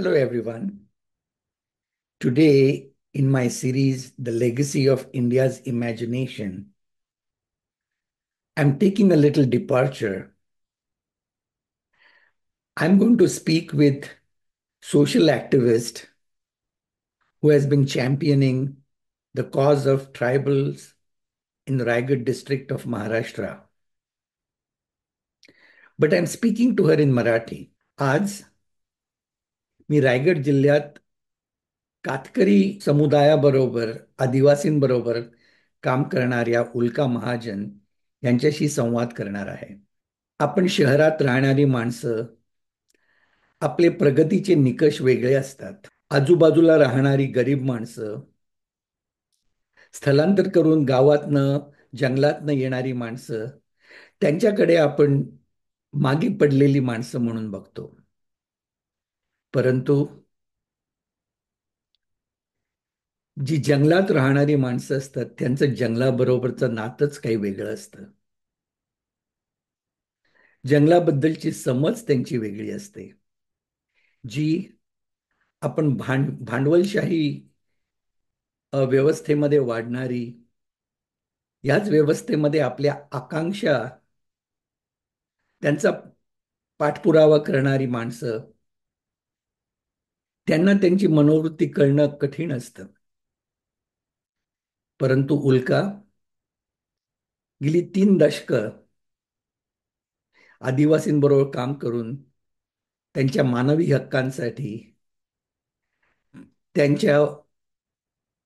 Hello, everyone. Today, in my series, The Legacy of India's Imagination, I'm taking a little departure. I'm going to speak with social activist who has been championing the cause of tribals in Raigad district of Maharashtra. But I'm speaking to her in Marathi. आज मी रायगड जिल्ह्यात कातकरी समुदायाबरोबर आदिवासींबरोबर काम करणाऱ्या उल्का महाजन यांच्याशी संवाद करणार आहे. आपण शहरात राहणारी माणसं आपले प्रगतीचे निकष वेगळे असतात. आजूबाजूला राहणारी गरीब माणसं, स्थलांतर करून गावातनं जंगलातनं येणारी माणसं, त्यांच्याकडे आपण मागे पडलेली माणसं म्हणून बघतो. परंतु जी जंगलात राहणारी माणसं असतात त्यांचं जंगलाबरोबरचं नातंच काही वेगळं असतं. जंगलाबद्दलची समज त्यांची वेगळी असते, जी आपण भांडवलशाही व्यवस्थेमध्ये वाढणारी, याच व्यवस्थेमध्ये आपल्या आकांक्षा त्यांचा पाठपुरावा करणारी माणसं, त्यांना त्यांची मनोवृत्ती कळणं कठीण असतं. परंतु उल्का गेली 3 दशकं आदिवासींबरोबर काम करून त्यांच्या मानवी हक्कांसाठी, त्यांच्या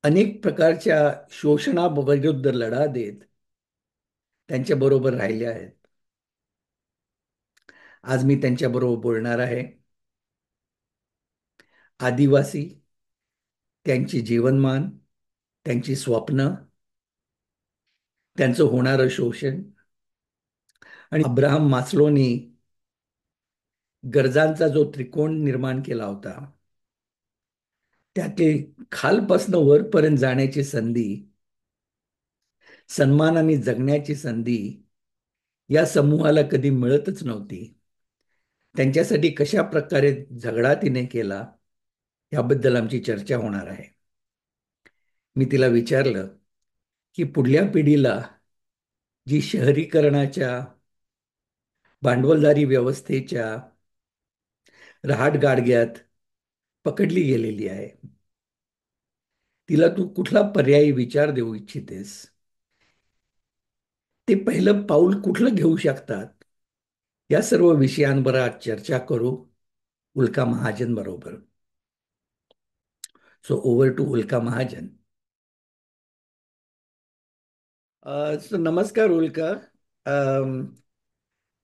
अनेक प्रकारच्या शोषणाविरुद्ध लढा देत त्यांच्या बरोबर राहिल्या आहेत. आज मी त्यांच्याबरोबर बोलणार आहे. आदिवासी, त्यांची जीवनमान, त्यांची स्वप्न, त्यांचं होणारं शोषण आणि अब्राहम मास्लोनी गरजांचा जो त्रिकोण निर्माण केला होता, त्यातली खालपासनं वरपर्यंत जाण्याची संधी, सन्मानाने जगण्याची संधी या समूहाला कधी मिळतच नव्हती. त्यांच्यासाठी कशा प्रकारे झगडा तिने केला याबद्दल आमची चर्चा होणार आहे. मी तिला विचारलं की पुढल्या पिढीला जी शहरीकरणाच्या, भांडवलदारी व्यवस्थेच्या रहाटगाडग्यात पकडली गेलेली आहे, तिला तू कुठला पर्यायी विचार देऊ इच्छितेस, ते पहिलं पाऊल कुठलं घेऊ शकतात, या सर्व विषयांवर आज चर्चा करू उल्का महाजन बरोबर. So over to Ulka Mahajan. So नमस्कार उल्का. अम,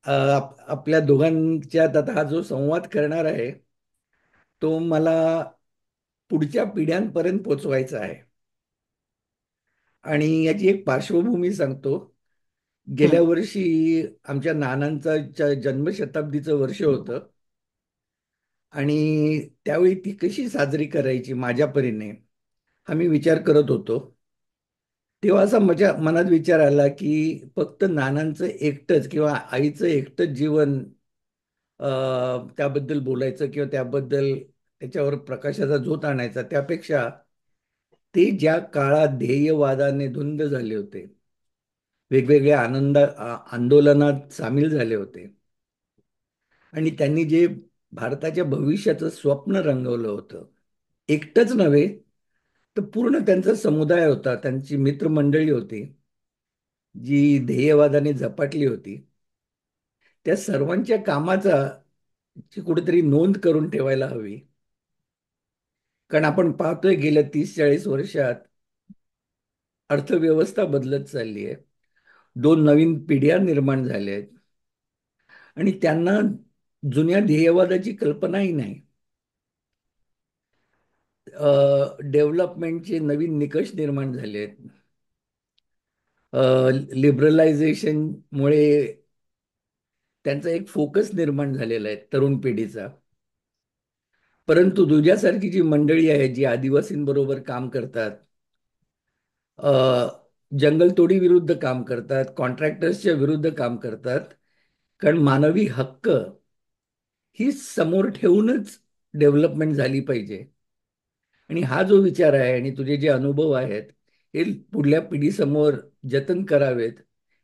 आपल्या दोघांच्यात आता हा जो संवाद करणार आहे तो मला पुढच्या पिढ्यांपर्यंत पोचवायचा आहे. आणि याची एक पार्श्वभूमी सांगतो. गेल्या हं. वर्षी आमच्या नानांचं जन्मशताब्दीचं वर्ष होतं आणि त्यावेळी ती कशी साजरी करायची माझ्या परीने हा मी विचार करत होतो. तेव्हा असा माझ्या मनात विचार आला की फक्त नानांचं एकटंच किंवा आईचं एकटंच जीवन त्याबद्दल बोलायचं किंवा त्याबद्दल त्याच्यावर प्रकाशाचा झोत आणायचा, त्यापेक्षा ते ज्या काळात ध्येयवादाने धुंद झाले होते, वेगवेगळ्या आंदोलनात सामील झाले होते आणि त्यांनी जे भारताच्या भविष्याचं स्वप्न रंगवलं होतं, एकटंच नव्हे तर पूर्ण त्यांचा समुदाय होता, त्यांची मित्रमंडळी होती जी ध्येयवादाने झपाटली होती, त्या सर्वांच्या कामाचा ची कुठेतरी नोंद करून ठेवायला हवी. कारण आपण पाहतोय गेल्या 30-40 वर्षात अर्थव्यवस्था बदलत चालली आहे. 2 नवीन पिढ्या निर्माण झाल्या आहेत आणि त्यांना जुन्या ध्येयवादाची कल्पनाही नाही. डेव्हलपमेंटचे नवीन निकष निर्माण झाले आहेत. लिबरलायझेशनमुळे त्यांचा एक फोकस निर्माण झालेला आहे तरुण पिढीचा. परंतु तुझ्यासारखी जी मंडळी आहे जी आदिवासींबरोबर काम करतात, जंगलतोडी विरुद्ध काम करतात, कॉन्ट्रॅक्टर्सच्या विरुद्ध काम करतात, कारण मानवी हक्क ही समोर ठेवूनच डेव्हलपमेंट झाली पाहिजे. आणि हा जो विचार आहे आणि तुझे जे अनुभव आहेत हे पुढल्या पिढीसमोर जतन करावेत,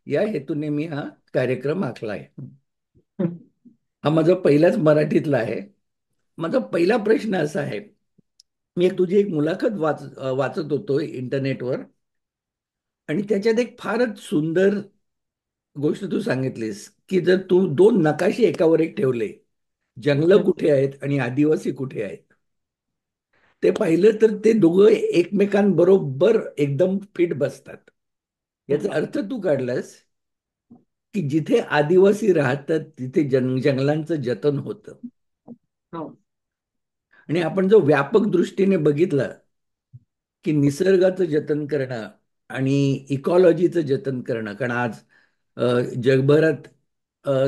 या हेतूने मी हा कार्यक्रम आखला आहे. हा माझा पहिलाच मराठीतला आहे. माझा पहिला प्रश्न असा आहे, मी तुझी एक मुलाखत वाचत होतो इंटरनेटवर, आणि त्याच्यात एक फारच सुंदर गोष्ट तू सांगितलीस, की जर तू दोन नकाशे एकावर एक ठेवले, जंगलं कुठे आहेत आणि आदिवासी कुठे आहेत, ते पाहिलं तर ते दोघं एकमेकांबरोबर एकदम फिट बसतात. याचा अर्थ तू काढलास की जिथे आदिवासी राहतात तिथे जंगलांचं जतन होतं. हो. आणि आपण जो व्यापक दृष्टीने बघितलं की निसर्गाचं जतन करणं आणि इकॉलॉजीचं जतन करणं, कारण आज जगभरात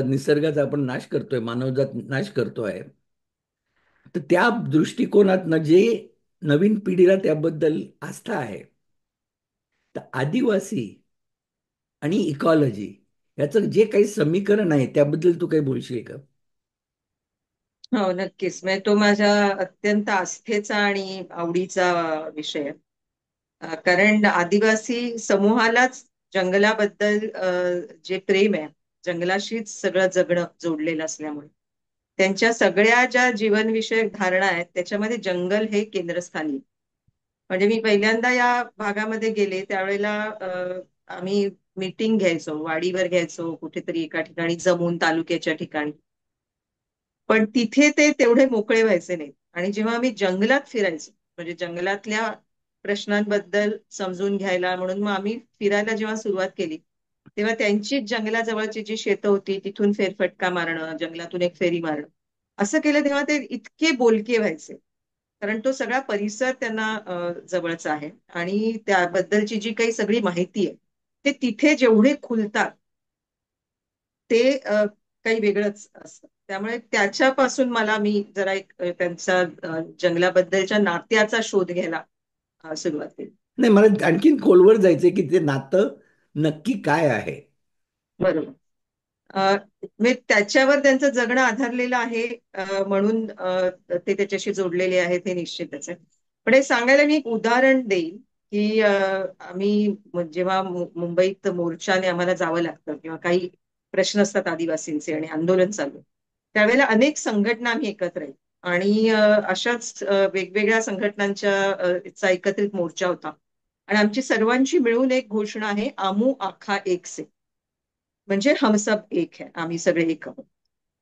निसर्गाचा आपण नाश करतोय, मानवजात नाश करतोय. तर त्या दृष्टिकोनातनं जे नवीन पिढीला त्याबद्दल आस्था आहे, तर आदिवासी आणि इकॉलॉजी याचं जे काही समीकरण आहे त्याबद्दल तू काही बोलशील का? हो, नक्कीच. म्हणजे तो माझ्या अत्यंत आस्थेचा आणि आवडीचा विषय आहे. कारण आदिवासी समूहालाच जंगलाबद्दल जे प्रेम आहे, जंगलाशीच सगळं जगणं जोडलेलं असल्यामुळे त्यांच्या सगळ्या ज्या जीवनविषयक धारणा आहेत त्याच्यामध्ये जंगल हे केंद्रस्थानी आहे. म्हणजे मी पहिल्यांदा या भागामध्ये गेले त्यावेळेला आम्ही मीटिंग घ्यायचो, वाडीवर घ्यायचो, कुठेतरी एका ठिकाणी जमून तालुक्याच्या ठिकाणी. पण तिथे ते तेवढे मोकळे व्हायचे नाहीत. आणि जेव्हा आम्ही जंगलात फिरायचो, म्हणजे जंगलातल्या प्रश्नांबद्दल समजून घ्यायला म्हणून मग आम्ही फिरायला जेव्हा सुरुवात केली, तेव्हा त्यांचीच जंगलाजवळची जी शेतं होती तिथून फेरफटका मारणं, जंगलातून एक फेरी मारणं, असं केलं तेव्हा ते इतके बोलके व्हायचे. कारण तो सगळा परिसर त्यांना जवळचा आहे आणि त्याबद्दलची जी काही सगळी माहिती आहे ते तिथे जेवढे खुलतात ते काही वेगळंच असतं. त्यामुळे त्याच्यापासून मला मी जरा एक त्यांचा जंगलाबद्दलच्या नात्याचा शोध घ्यायला सुरुवात केली. नाही, मला आणखीन खोलवर जायचंय की ते नातं नक्की काय आहे. बरोबर. अ, म्हणजे त्याच्यावर त्यांचं जगणं आधारलेलं आहे, म्हणून ते त्याच्याशी जोडलेले आहेत हे निश्चितच आहे. पण हे सांगायला मी एक उदाहरण देईन की आम्ही जेव्हा मुंबईत मोर्चाने आम्हाला जावं लागतं किंवा काही प्रश्न असतात आदिवासींचे आणि आंदोलन चालू आहे, त्यावेळेला अनेक संघटना आम्ही एकत्र येतो आणि अशाच वेगवेगळ्या संघटनांच्या चा एकत्रित मोर्चा होता. आणि आमची सर्वांची मिळून एक घोषणा आहे, आमू आखा एक से, म्हणजे हम सब एक है, आम्ही सगळे एक आहोत.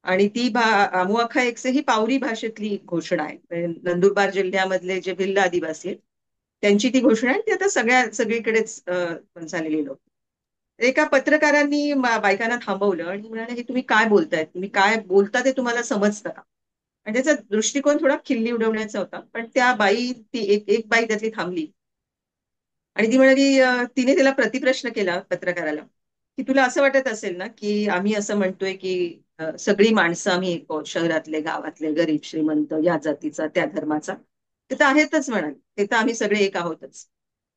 आणि ती आमू आखा एक से ही पावरी भाषेतली घोषणा आहे. म्हणजे नंदुरबार जिल्ह्यामधले जे भिल्ल आदिवासी आहेत त्यांची ती घोषणा आहे. ती आता सगळीकडेच झालेली लोक. एका पत्रकारांनी बायकांना थांबवलं आणि म्हणाले, हे तुम्ही काय बोलताय, तुम्ही काय बोलता ते तुम्हाला समजतं का? आणि त्याचा दृष्टिकोन थोडा खिल्ली उडवण्याचा होता. पण त्या बाई, ती एक एक बाई त्यातली थांबली आणि ती म्हणाली, तिने त्याला प्रतिप्रश्न केला पत्रकाराला, की तुला असं वाटत असेल ना की आम्ही असं म्हणतोय की सगळी माणसं आम्ही एक आहोत, शहरातले, गावातले, गरीब, श्रीमंत, या जातीचा, त्या धर्माचा. ते तर आहेतच म्हणाले, ते तर आम्ही सगळे एक आहोतच.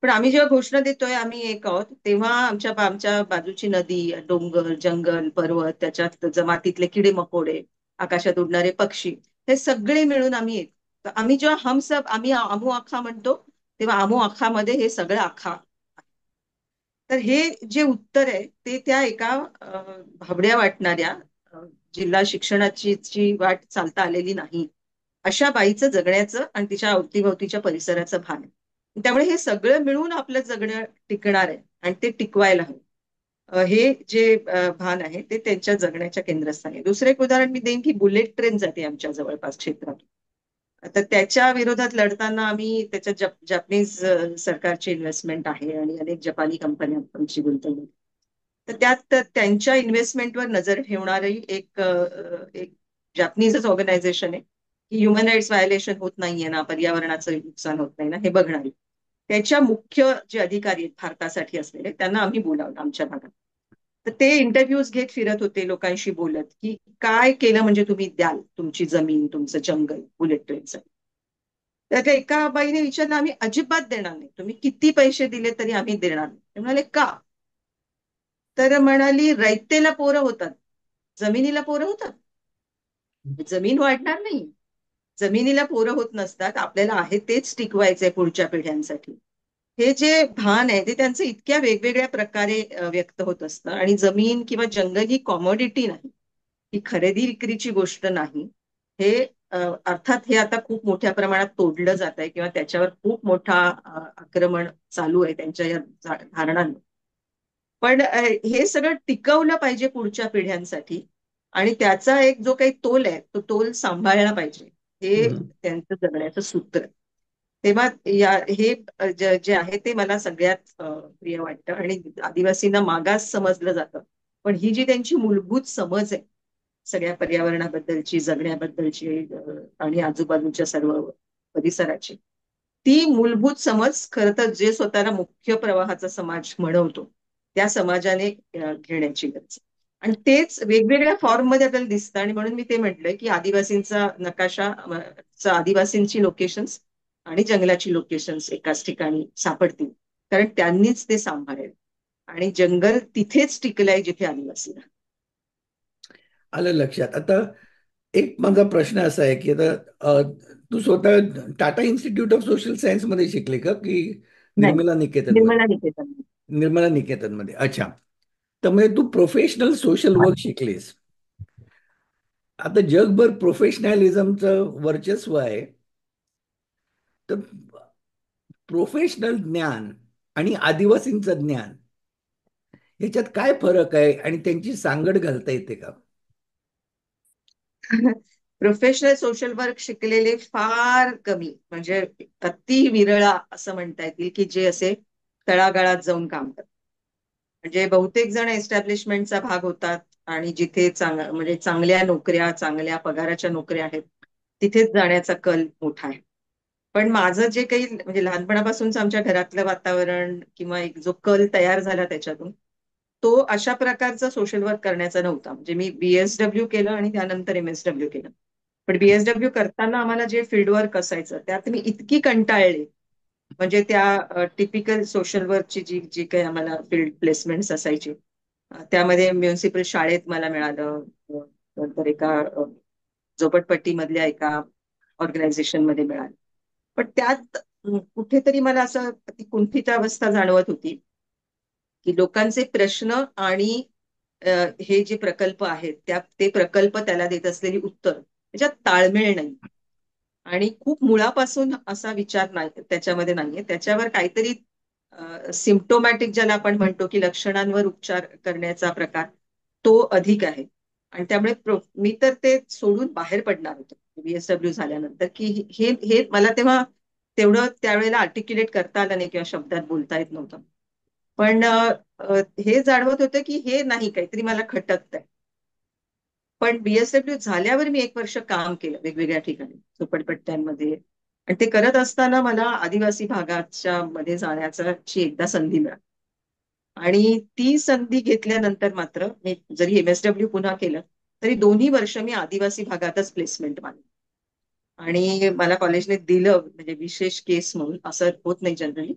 पण आम्ही जेव्हा घोषणा देतोय आम्ही एक आहोत, तेव्हा आमच्या बाजूची नदी, डोंगर, जंगल, पर्वत, त्याच्यात जमातीतले किडे मकोडे, आकाशात उडणारे पक्षी, हे सगळे मिळून आम्ही एक. तर आम्ही जेव्हा हम सब, आम्ही आमू आखा म्हणतो, तेव्हा आमो आखामध्ये हे सगळं आखा. तर हे जे उत्तर आहे ते त्या एका भाबड्या वाटणाऱ्या, अ, जिल्हा शिक्षणाची जी वाट चालता आलेली नाही अशा बाईचं जगण्याचं आणि तिच्या अवतीभोवतीच्या परिसराचं भान आहे. त्यामुळे हे सगळं मिळून आपलं जगणं टिकणार आहे आणि ते टिकवायला हवं. हे जे भान आहे ते त्यांच्या जगण्याच्या केंद्रस्थानी आहे. दुसरं एक उदाहरण मी देईन की बुलेट ट्रेन जाते आमच्या जवळपास क्षेत्रात. तर त्याच्या विरोधात लढताना आम्ही त्याच्या जपानीज सरकारची इन्व्हेस्टमेंट आहे आणि अनेक जपानी कंपन्यांची गुंतवणूक. तर त्यात त्यांच्या इन्व्हेस्टमेंटवर नजर ठेवणारी एक जपानीजच ऑर्गनायझेशन आहे, की ह्युमन राईट्स व्हायलेशन होत नाहीये ना, पर्यावरणाचं नुकसान होत नाही ना, हे बघणारी. त्याच्या मुख्य जे अधिकारी आहेत भारतासाठी असलेले त्यांना आम्ही बोलावलं आमच्या भागात. तर ते इंटरव्ह्यूज घेत फिरत होते, लोकांशी बोलत, की काय केलं म्हणजे तुम्ही द्याल तुमची जमीन, तुमचं जंगल बुलेट ट्रेनचं. त्यातल्या एका बाईने विचारलं, आम्ही अजिबात देणार नाही, तुम्ही किती पैसे दिले तरी आम्ही देणार नाही. ते म्हणाले, का? तर म्हणाली, रयतेला पोरं होतात, जमिनीला पोरं होतात, जमीन वाढणार नाही. जमिनीला पोरं होत नसतात, आपल्याला आहे तेच टिकवायचंय पुढच्या पिढ्यांसाठी. हे जे भान आहे ते त्यांचं इतक्या वेगवेगळ्या प्रकारे व्यक्त होत असतं. आणि जमीन किंवा जंगल ही कॉमोडिटी नाही, ही खरेदी विक्रीची गोष्ट नाही. हे अर्थात हे आता खूप मोठ्या प्रमाणात तोडलं जात आहे किंवा त्याच्यावर खूप मोठा आक्रमण चालू आहे त्यांच्या या धारणांवर. पण हे सगळं टिकवलं पाहिजे पुढच्या पिढ्यांसाठी, आणि त्याचा एक जो काही तोल आहे तो तोल सांभाळला पाहिजे. हे हम्म. त्यांचं जगण्याचं सूत्र आहे. तेव्हा हे जे आहे ते मला सगळ्यात प्रिय वाटतं. आणि आदिवासींना मागास समजलं जातं, पण ही जी त्यांची मूलभूत समज आहे सगळ्या पर्यावरणाबद्दलची, जगण्याबद्दलची, आणि आजूबाजूच्या सर्व परिसराची, ती मूलभूत समज खरं तर जे स्वतःला मुख्य प्रवाहाचा समाज म्हणवतो त्या समाजाने घेण्याची गरज आहे. आणि तेच वेगवेगळ्या फॉर्म मध्ये आपल्याला दिसतं. आणि म्हणून मी ते म्हटलंय की आदिवासींचा नकाशा, आदिवासींची लोकेशन्स आणि जंगलाची लोकेशन्स एकाच ठिकाणी सापडतील, कारण त्यांनीच ते सांभाळेल. आणि जंगल तिथेच टिकलंय जिथे आदिवासी राहतात. आलं लक्षात. आता एक माझा प्रश्न असा आहे की आता तू स्वतः Tata institute of social science मध्ये शिकले का की नाही, निर्मला निकेतन मध्ये? निर्मला निकेतन. निर्मला निकेतन मध्ये, अच्छा. तर म्हणजे तू प्रोफेशनल सोशल वर्क शिकलीस. आता जगभर प्रोफेशनॅलिझमचं वर्चस्व आहे. तर प्रोफेशनल ज्ञान आणि आदिवासींचं ज्ञान याच्यात काय फरक आहे आणि त्यांची सांगड घालता येते का? प्रोफेशनल सोशल वर्क शिकलेले फार कमी, म्हणजे अति विरळा असं म्हणता येतील, की जे असे तळागाळात जाऊन काम करतात. म्हणजे बहुतेक जण एस्टॅब्लिशमेंटचा भाग होतात, आणि जिथे म्हणजे चांगल्या नोकऱ्या, चांगल्या पगाराच्या नोकऱ्या आहेत तिथेच जाण्याचा कल मोठा आहे. पण माझं जे काही म्हणजे लहानपणापासूनच आमच्या घरातलं वातावरण किंवा एक जो कल तयार झाला त्याच्यातून, तो अशा प्रकारचा सोशल वर्क करण्याचा नव्हता. म्हणजे मी बीएसडब्ल्यू केलं आणि त्यानंतर एमएसडब्ल्यू केलं. पण बीएसडब्ल्यू करताना आम्हाला जे फील्ड वर्क असायचं त्यात मी इतकी कंटाळले, म्हणजे त्या टिपिकल सोशल वर्कची जी जी काही आम्हाला फील्ड प्लेसमेंट्स असायची, त्यामध्ये म्युन्सिपल शाळेत मला मिळालं, नंतर एका झोपडपट्टीमधल्या एका ऑर्गनायझेशन मध्ये मिळालं. पण त्यात कुठेतरी मला असं ती कुंठित अवस्था जाणवत होती, की लोकांचे प्रश्न आणि हे जे प्रकल्प आहेत ते प्रकल्प त्याला देत असलेली उत्तर त्याच्यात ताळमेळ नाही. आणि खूप मुळापासून असा विचार नाही त्याच्यामध्ये नाहीये. त्याच्यावर काहीतरी सिम्प्टोमॅटिक ज्याला आपण म्हणतो की लक्षणांवर उपचार करण्याचा प्रकार तो अधिक आहे. आणि त्यामुळे मी तर ते सोडून बाहेर पडणार होते बीएसडब्ल्यू झाल्यानंतर, की हे हे मला तेव्हा तेवढं त्यावेळेला आर्टिक्युलेट करता आलं नाही किंवा शब्दात बोलता येत नव्हतं. पण हे जाणवत होतं की हे नाही, काहीतरी मला खटकतंय. पण बीएसडब्ल्यू झाल्यावर मी 1 वर्ष काम केलं वेगवेगळ्या ठिकाणी झोपडपट्ट्यांमध्ये. आणि ते करत असताना मला आदिवासी भागाच्या मध्ये जाण्याची एकदा संधी मिळाली. आणि ती संधी घेतल्यानंतर मात्र मी जरी एमएसडब्ल्यू पुन्हा केलं तरी 2ही वर्ष मी आदिवासी भागातच प्लेसमेंट मानली. आणि मला कॉलेजने दिलं, म्हणजे विशेष केस म्हणून, असं होत नाही जनरली.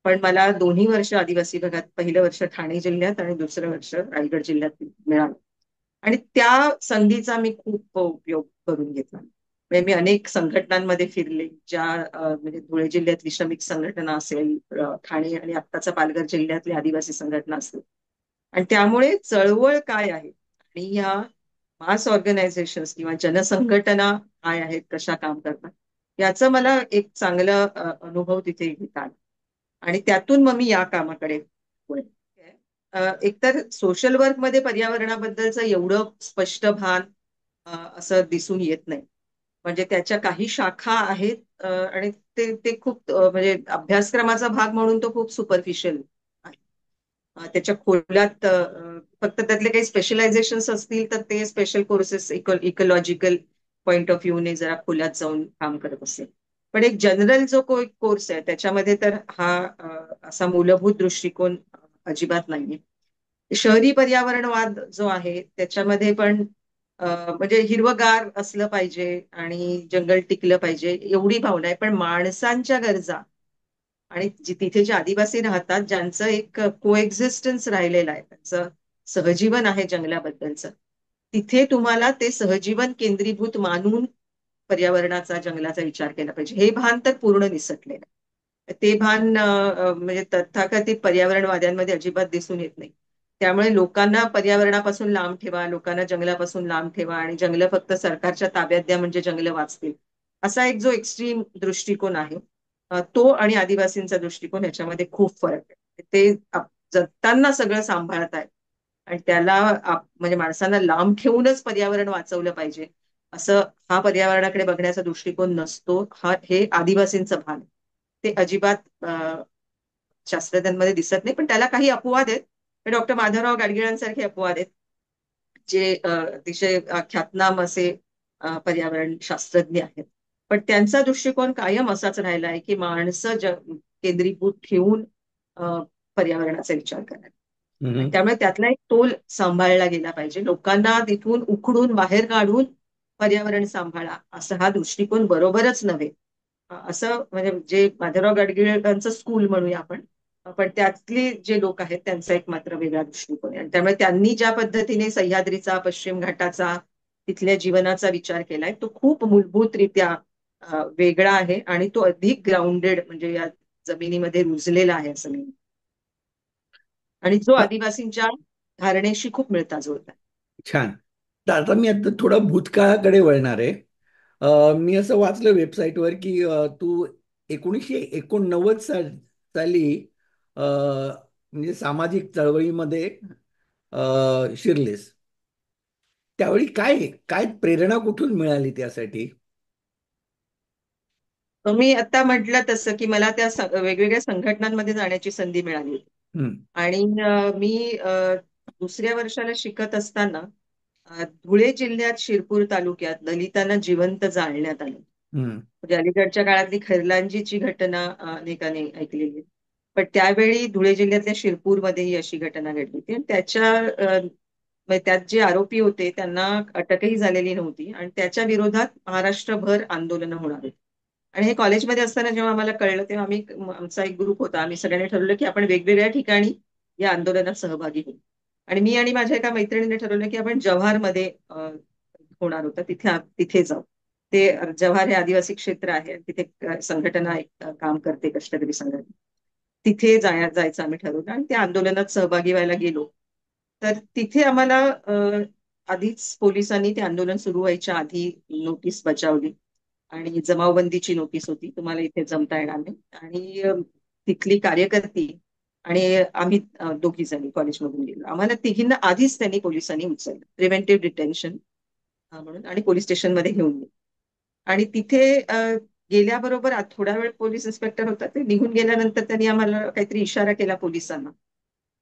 पण मला 2ही वर्ष आदिवासी भागात, पहिलं वर्ष ठाणे जिल्ह्यात आणि दुसरं वर्ष रायगड जिल्ह्यात मिळालं. आणि त्या संधीचा मी खूप उपयोग करून घेतला. म्हणजे मी अनेक संघटनांमध्ये फिरले, ज्या म्हणजे धुळे जिल्ह्यातली श्रमिक संघटना असेल, ठाणे आणि आत्ताचा पालघर जिल्ह्यातली आदिवासी संघटना असतील. आणि त्यामुळे चळवळ काय आहे आणि ह्या मास ऑर्गनायझेशन्स किंवा जनसंघटना काय आहेत, कशा काम करतात, याचं मला एक चांगला अनुभव तिथे घेता आला. आणि त्यातून मग मी या कामाकडे वळले. एकतर सोशल वर्क मध्ये पर्यावरणाबद्दलचं एवढं स्पष्ट भान असं दिसून येत नाही. म्हणजे त्याच्या काही शाखा आहेत, आणि ते ते खूप म्हणजे अभ्यासक्रमाचा भाग म्हणून तो खूप सुपरफिशियल आहे. त्याच्या खोलात फक्त त्यातले काही स्पेशलायझेशन असतील तर ते special courses ecological point of व्ह्यूने जरा खोलात जाऊन काम करत असेल. पण एक जनरल जो कोर्स आहे त्याच्यामध्ये तर हा असा मूलभूत दृष्टिकोन अजिबात नाहीये. शहरी पर्यावरणवाद जो आहे त्याच्यामध्ये पण म्हणजे हिरवगार असलं पाहिजे आणि जंगल टिकलं पाहिजे एवढी भावना आहे. पण माणसांच्या गरजा आणि तिथे जे आदिवासी राहतात, ज्यांचं एक कोएक्झिस्टन्स राहिलेलं आहे, त्यांचं सहजीवन आहे जंगलाबद्दलचं, तिथे तुम्हाला ते सहजीवन केंद्रीभूत मानून पर्यावरणाचा जंगलाचा विचार केला पाहिजे, हे भान तर पूर्ण निसटलेलं आहे. ते भान म्हणजे तथाकथित पर्यावरणवाद्यांमध्ये अजिबात दिसून येत नाही. त्यामुळे लोकांना पर्यावरणापासून लांब ठेवा, लोकांना जंगलापासून लांब ठेवा आणि जंगलं फक्त सरकारच्या ताब्यात द्या म्हणजे जंगलं वाचतील, असा एक जो एक्स्ट्रीम दृष्टिकोन आहे, तो आणि आदिवासींचा दृष्टिकोन ह्याच्यामध्ये खूप फरक आहे. ते जगताना सगळं सांभाळत आहेत आणि त्याला म्हणजे माणसांना लांब ठेवूनच पर्यावरण वाचवलं पाहिजे असं हा पर्यावरणाकडे बघण्याचा दृष्टिकोन नसतो. हे आदिवासींचं भान आहे. ते अजिबात शास्त्रज्ञांमध्ये दिसत नाही, पण त्याला काही अपवाद आहेत. डॉक्टर माधवराव गाडगिळांसारखे अपवाद आहेत, जे अतिशय ख्यातनाम असे पर्यावरण शास्त्रज्ञ आहेत. पण त्यांचा दृष्टिकोन कायम असाच राहिला आहे की माणसं केंद्रीभूत ठेवून अ, पर्यावरणाचा विचार करायला. आणि हम्म. त्यामुळे त्यातला एक तोल सांभाळला गेला पाहिजे. लोकांना तिथून उखडून बाहेर काढून पर्यावरण सांभाळा असा हा दृष्टिकोन बरोबरच नव्हे. असं म्हणजे जे माधवराव गाडगिळांचं स्कूल म्हणूया आपण, पण त्यातले जे लोक आहेत त्यांचा एक मात्र वेगळा दृष्टिकोन आहे. आणि त्यामुळे त्यांनी ज्या पद्धतीने सह्याद्रीचा, पश्चिम घाटाचा, तिथल्या जीवनाचा विचार केलाय तो खूप मूलभूतरित्या वेगळा आहे आणि तो अधिक ग्राउंडेड म्हणजे या जमिनीमध्ये रुजलेला आहे असं मी, आणि जो हा, आदिवासींच्या धारणेशी खूप मिळता जुळता. छान. तर आता मी आता थोडा भूतकाळाकडे वळणार आहे. मी असं वाचलं वेबसाईटवर की तू 1989 साली अ, म्हणजे सामाजिक चळवळीमध्ये शिरलेस. त्यावेळी काय काय प्रेरणा कुठून मिळाली त्यासाठी? मी आता म्हटलं तसं की मला त्या वेगवेगळ्या संघटनांमध्ये जाण्याची संधी मिळाली होती. हम्म. आणि मी दुसऱ्या वर्षाला शिकत असताना धुळे जिल्ह्यात शिरपूर तालुक्यात दलितांना जिवंत जाळण्यात आलं. हम्म. म्हणजे अलीकडच्या काळातली खैरलांजीची घटना अनेकांनी ऐकलेली आहे. पण त्यावेळी धुळे जिल्ह्यातल्या शिरपूरमध्ये ही अशी घटना घडली होती आणि म्हणजे त्यात जे आरोपी होते त्यांना अटकही झालेली नव्हती आणि त्याच्या विरोधात महाराष्ट्रभर आंदोलनं होणार होती. आणि हे कॉलेजमध्ये असताना जेव्हा आम्हाला कळलं तेव्हा आमचा एक ग्रुप होता, आम्ही सगळ्यांनी ठरवलं की आपण वेगवेगळ्या ठिकाणी या आंदोलनात सहभागी होऊ. आणि मी आणि माझ्या एका मैत्रिणीने ठरवलं की आपण जव्हारमध्ये होणार होतं तिथे जाऊ. ते जव्हार हे आदिवासी क्षेत्र आहे आणि तिथे संघटना एक काम करते, कष्टकरी संघटना. तिथे जायचं आम्ही ठरवलं आणि त्या आंदोलनात सहभागी व्हायला गेलो. तर तिथे आम्हाला आधीच पोलिसांनी ते आंदोलन सुरू व्हायच्या आधी नोटीस बजावली आणि जमावबंदीची नोटीस होती, तुम्हाला इथे जमता येणार नाही. आणि तिथली कार्यकर्ती आणि आम्ही दोघी जणी कॉलेजमधून गेलो. आम्हाला तिघींना आधीच त्यांनी पोलिसांनी उचललं, प्रिव्हेंटिव्ह डिटेन्शन म्हणून, आणि पोलीस स्टेशनमध्ये घेऊन गेले. आणि तिथे गेल्याबरोबर थोडा वेळ पोलीस इन्स्पेक्टर होता, ते निघून गेल्यानंतर त्यांनी आम्हाला काहीतरी इशारा केला पोलिसांना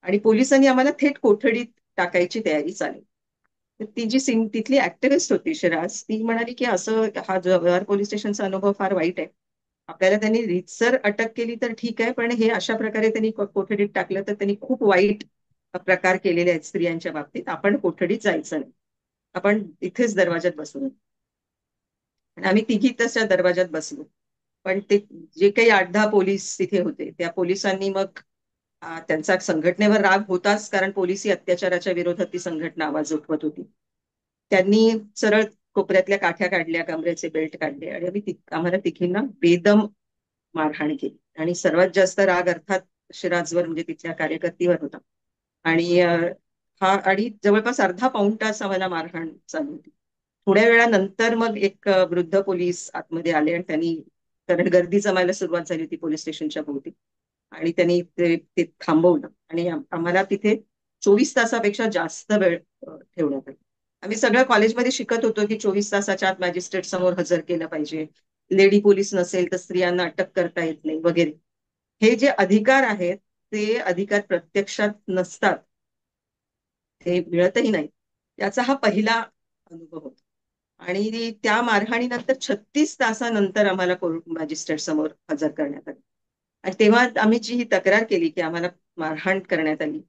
आणि पोलिसांनी आम्हाला थेट कोठडीत टाकायची तयारी चालू. तर ती जी तिथली ऍक्टिव्हिस्ट होती शिराज, ती म्हणाली की असं हा जव्हार पोलीस स्टेशनचा अनुभव फार वाईट आहे. आपल्याला त्यांनी रीतसर अटक केली तर ठीक आहे, पण हे अशा प्रकारे त्यांनी कोठडीत टाकलं तर त्यांनी खूप वाईट प्रकार केलेले आहेत स्त्रियांच्या बाबतीत. आपण कोठडीत जायचं नाही, आपण इथेच दरवाज्यात बसू. आणि आम्ही तिघी तशा दरवाज्यात बसलो. पण ते जे काही 8-10 पोलीस तिथे होते त्या पोलिसांनी मग त्यांचा संघटनेवर राग होताच, कारण पोलिसी अत्याचाराच्या विरोधात ती संघटना आवाज उठवत होती. त्यांनी सरळ कोपऱ्यातल्या काठ्या काढल्या, कमरेचे बेल्ट काढले आणि आम्हाला तिघींना बेदम मारहाण केली. आणि सर्वात जास्त राग अर्थात शिराजवर म्हणजे तिथल्या कार्यकर्तीवर होता. आणि आणि जवळपास अर्धा पाऊण तास आम्हाला मारहाण चालू होती. थोड्या वेळानंतर मग एक वृद्ध पोलीस आतमध्ये आले आणि त्यांनी, कारण गर्दी जमायला सुरुवात झाली होती पोलीस स्टेशनच्या भोवती, आणि त्यांनी ते थांबवलं आणि आम्हाला तिथे 24 तासापेक्षा जास्त वेळ ठेवण्यात आलं. आम्ही सगळं कॉलेजमध्ये शिकत होतो की 24 तासाच्या आत मॅजिस्ट्रेट समोर हजर केलं पाहिजे, लेडी पोलीस नसेल तर स्त्रियांना अटक करता येत नाही वगैरे. हे जे अधिकार आहेत ते अधिकार प्रत्यक्षात नसतात, ते मिळतही नाही. याचा हा पहिला अनुभव होता. आणि त्या मारहाणीनंतर 36 तासानंतर आम्हाला मॅजिस्ट्रेट समोर हजर करण्यात आलं. आणि तेव्हा आम्ही जी ही तक्रार केली की आम्हाला मारहाण करण्यात आली,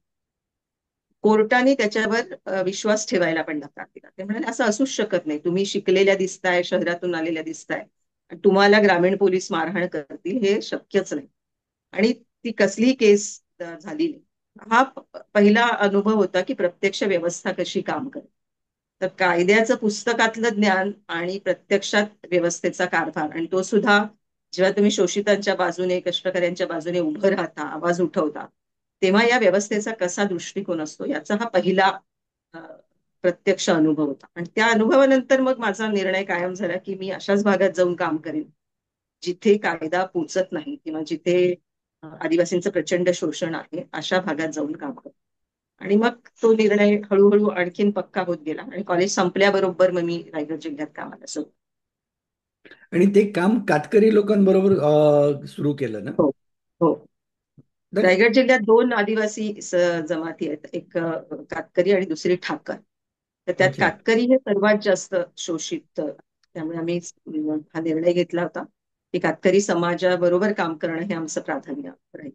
कोर्टाने त्याच्यावर विश्वास ठेवायला पण नकार दिला. ते म्हणाले असं असूच शकत नाही, तुम्ही शिकलेल्या दिसताय, शहरातून आलेल्या दिसताय, आणि तुम्हाला ग्रामीण पोलीस मारहाण करतील हे शक्यच नाही. आणि ती कसलीही केस झाली नाही. हा पहिला अनुभव होता की प्रत्यक्ष व्यवस्था कशी काम करते. तर कायद्याचं पुस्तकातलं ज्ञान आणि प्रत्यक्षात व्यवस्थेचा कारभार, आणि तो सुद्धा जेव्हा तुम्ही शोषितांच्या बाजूने, कष्टकऱ्यांच्या बाजूने उभं राहता, आवाज उठवता, तेव्हा या व्यवस्थेचा कसा दृष्टिकोन असतो याचा हा पहिला अ, प्रत्यक्ष अनुभव होता. आणि त्या अनुभवानंतर मग माझा निर्णय कायम झाला की मी अशाच भागात जाऊन काम करेन जिथे कायदा पोचत नाही, किंवा जिथे आदिवासींचं प्रचंड शोषण आहे, अशा भागात जाऊन काम करेन. आणि मग तो निर्णय हळूहळू आणखीन पक्का होत गेला, आणि कॉलेज संपल्याबरोबर मग मी रायगड जिल्ह्यात कामाला सुरू. आणि ते काम कातकरी लोकांबरोबर सुरू केलं ना? हो. हो. तर रायगड जिल्ह्यात दोन आदिवासी जमाती आहेत, एक कातकरी आणि दुसरी ठाकर. तर त्यात अच्छा. कातकरी हे सर्वात जास्त शोषित, त्यामुळे आम्ही हा निर्णय घेतला होता की कातकरी समाजाबरोबर काम करणं हे आमचं प्राधान्य राहील.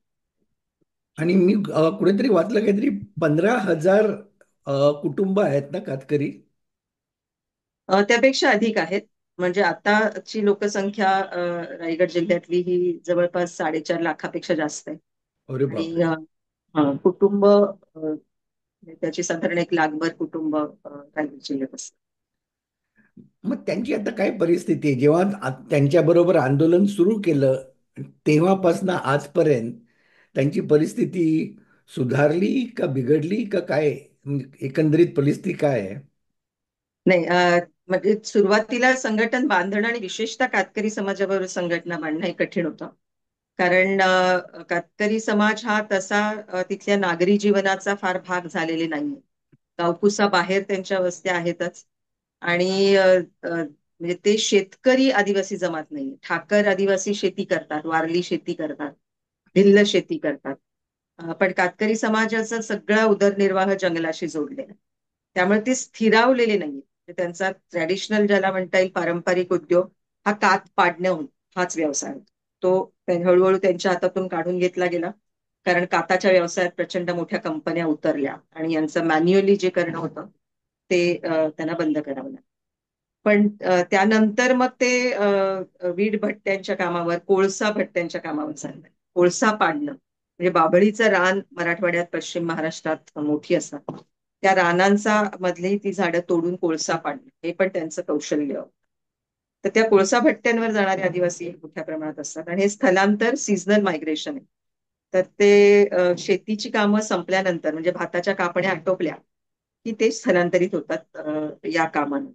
आणि मी कुठेतरी वाचलं काहीतरी 15,000 कुटुंब आहेत ना कातकरी? त्यापेक्षा अधिक आहेत. म्हणजे आताची लोकसंख्या रायगड जिल्ह्यातली ही जवळपास 4.5 लाखापेक्षा जास्त आहे. अरे आणि बापरे. कुटुंब त्याची साधारण 1 लाखभर कुटुंब रायगड जिल्ह्यात असतात. मग त्यांची आता काय परिस्थिती आहे जेव्हा त्यांच्याबरोबर आंदोलन सुरू केलं तेव्हापासून आजपर्यंत त्यांची परिस्थिती सुधारली का बिघडली का काय? म्हणजे एकंदरीत परिस्थिती काय आहे? नाही, म्हणजे सुरुवातीला संघटन बांधणं आणि विशेषतः कातकरी समाजाबरोबर संघटना बांधणं हे कठीण होतं. कारण कातकरी समाज हा तसा तिथल्या नागरी जीवनाचा फार भाग झालेले नाहीये. गावकुसा बाहेर त्यांच्या वस्त्या आहेतच. आणि म्हणजे ते शेतकरी आदिवासी जमात नाही. ठाकर आदिवासी शेती करतात, वारली शेती करतात, भिल्ल शेती करतात. पण कातकरी समाजाचा सगळा उदरनिर्वाह जंगलाशी जोडलेला आहे. त्यामुळे ते स्थिरावलेले नाहीये. म्हणजे त्यांचा ट्रॅडिशनल ज्याला म्हणता येईल पारंपरिक उद्योग हा कात पाडणं हाच व्यवसाय होता. तो हळूहळू त्यांच्या हातातून काढून घेतला गेला. कारण काताच्या व्यवसायात प्रचंड मोठ्या कंपन्या उतरल्या आणि यांचं मॅन्युअली जे करणं होतं ते त्यांना बंद करावं लागलं. पण त्यानंतर मग ते वीट भट्ट्यांच्या कामावर, कोळसा भट्ट्यांच्या कामावर चाललंय. कोळसा पाडणं म्हणजे बाभळीचं रान मराठवाड्यात, पश्चिम महाराष्ट्रात मोठी असतात. त्या रानांचा मधली ती झाडं तोडून कोळसा पाडणं हे पण त्यांचं कौशल्य. तर त्या कोळसा भट्ट्यांवर जाणारे आदिवासी मोठ्या प्रमाणात असतात, आणि हे स्थलांतर सीझनल मायग्रेशन आहे. तर ते शेतीची कामं संपल्यानंतर, म्हणजे भाताच्या कापण्या आटोपल्या की ते स्थलांतरित होतात या कामानं.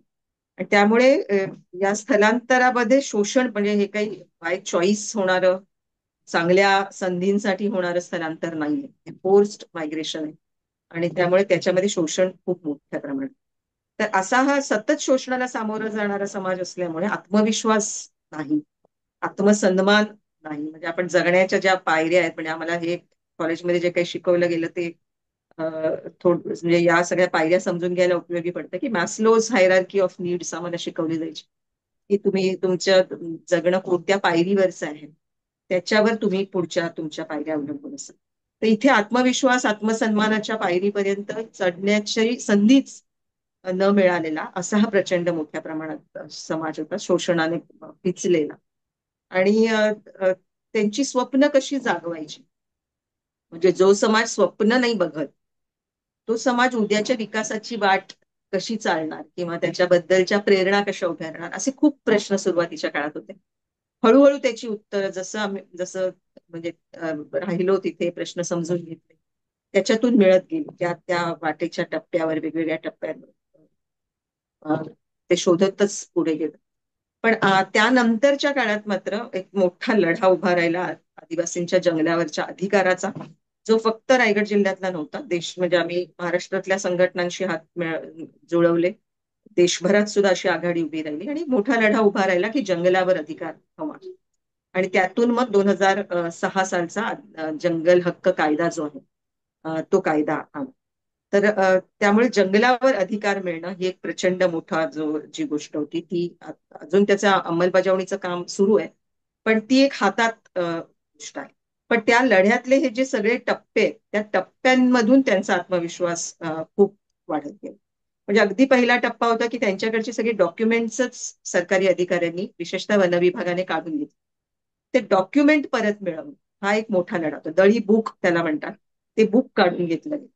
आणि त्यामुळे या स्थलांतरामध्ये शोषण म्हणजे हे काही बाय चॉईस होणारं, चांगल्या संधींसाठी होणारं स्थलांतर नाहीये. हे फोर्स्ड मायग्रेशन आहे. आणि त्यामुळे त्याच्यामध्ये शोषण खूप मोठ्या प्रमाणात. तर असा हा सतत शोषणाला सामोरं जाणारा समाज असल्यामुळे आत्मविश्वास नाही, आत्मसन्मान नाही. म्हणजे आपण जगण्याच्या ज्या पायऱ्या आहेत, म्हणजे आम्हाला हे कॉलेजमध्ये जे काही शिकवलं गेलं ते म्हणजे या सगळ्या पायऱ्या समजून घ्यायला उपयोगी पडतं, की मॅस्लोज हायरार्की ऑफ नीड्स आम्हाला शिकवली जायची. की तुम्ही तुमच्या जगणं कोणत्या पायरीवरचं आहे त्याच्यावर तुम्ही पुढच्या तुमच्या पायऱ्या अवलंबून असतात. तर इथे आत्मविश्वास, आत्मसन्मानाच्या पायरीपर्यंत चढण्याची संधीच न मिळालेला असा हा प्रचंड मोठ्या प्रमाणात समाज होता, शोषणाने पिचलेला. आणि त्यांची स्वप्न कशी जागवायची, म्हणजे जो समाज स्वप्न नाही बघत तो समाज उद्याच्या विकासाची वाट कशी चालणार, किंवा त्याच्याबद्दलच्या प्रेरणा कशा उभ्या राहणार, असे खूप प्रश्न सुरुवातीच्या काळात होते. हळूहळू त्याची उत्तरं जसं आम्ही जसं म्हणजे राहिलो तिथे प्रश्न समजून घेतले त्याच्यातून मिळत गेली. त्या त्या वाटेच्या टप्प्यावर, वेगवेगळ्या टप्प्यांवर ते शोधतच पुढे गेलं. पण त्यानंतरच्या काळात मात्र एक मोठा लढा उभा राहिला आदिवासींच्या जंगलावरच्या अधिकाराचा, जो फक्त रायगड जिल्ह्यातला नव्हता. देश म्हणजे आम्ही महाराष्ट्रातल्या संघटनांशी हात जुळवले, देशभरात सुद्धा अशी आघाडी उभी राहिली आणि मोठा लढा उभा राहिला की जंगलावर अधिकार हवा. आणि त्यातून मग 2006 सालचा जंगल हक्क कायदा जो आहे तो कायदा आला. तर त्यामुळे जंगलावर अधिकार मिळणं ही एक प्रचंड मोठा जी गोष्ट होती ती अजून त्याच्या अंमलबजावणीचं काम सुरू आहे. पण ती एक हातात गोष्ट आहे. पण त्या लढ्यातले हे जे सगळे टप्पे आहेत, त्या टप्प्यांमधून त्यांचा आत्मविश्वास खूप वाढत गेला. म्हणजे अगदी पहिला टप्पा होता की त्यांच्याकडची सगळी डॉक्युमेंट्सच सरकारी अधिकाऱ्यांनी, विशेषतः वन विभागाने काढून घेतली. ते डॉक्युमेंट परत मिळवणं हा एक मोठा लढा होता. दळी बुक त्याला म्हणतात, ते बुक काढून घेतलं गेलं.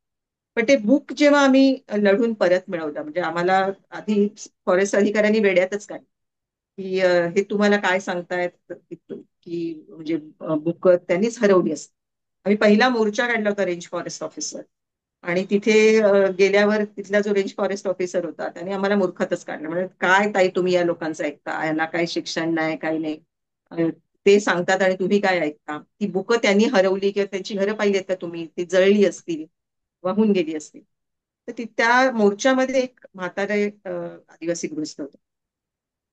पण ते बुक जेव्हा आम्ही लढून परत मिळवलं, म्हणजे आम्हाला आधी फॉरेस्ट अधिकाऱ्यांनी वेड्यातच काढलं की हे तुम्हाला काय सांगतायत की म्हणजे बुक त्यांनीच हरवली असते. आम्ही पहिला मोर्चा काढला होता रेंज फॉरेस्ट ऑफिसर, आणि तिथे गेल्यावर तिथला जो रेंज फॉरेस्ट ऑफिसर होता त्याने आम्हाला मूर्खातच काढलं. म्हणजे काय ताई तुम्ही या लोकांचं ऐकता, यांना काही शिक्षण नाही काही नाही. अ, ते सांगतात आणि तुम्ही काय ऐकता. ती बुकं त्यांनी हरवली किंवा त्यांची घरं पाहिली का तुम्ही, ती जळली असतील, वाहून गेली असतील. तर त्या मोर्चामध्ये एक म्हातारे आदिवासी गृहस्थ होते,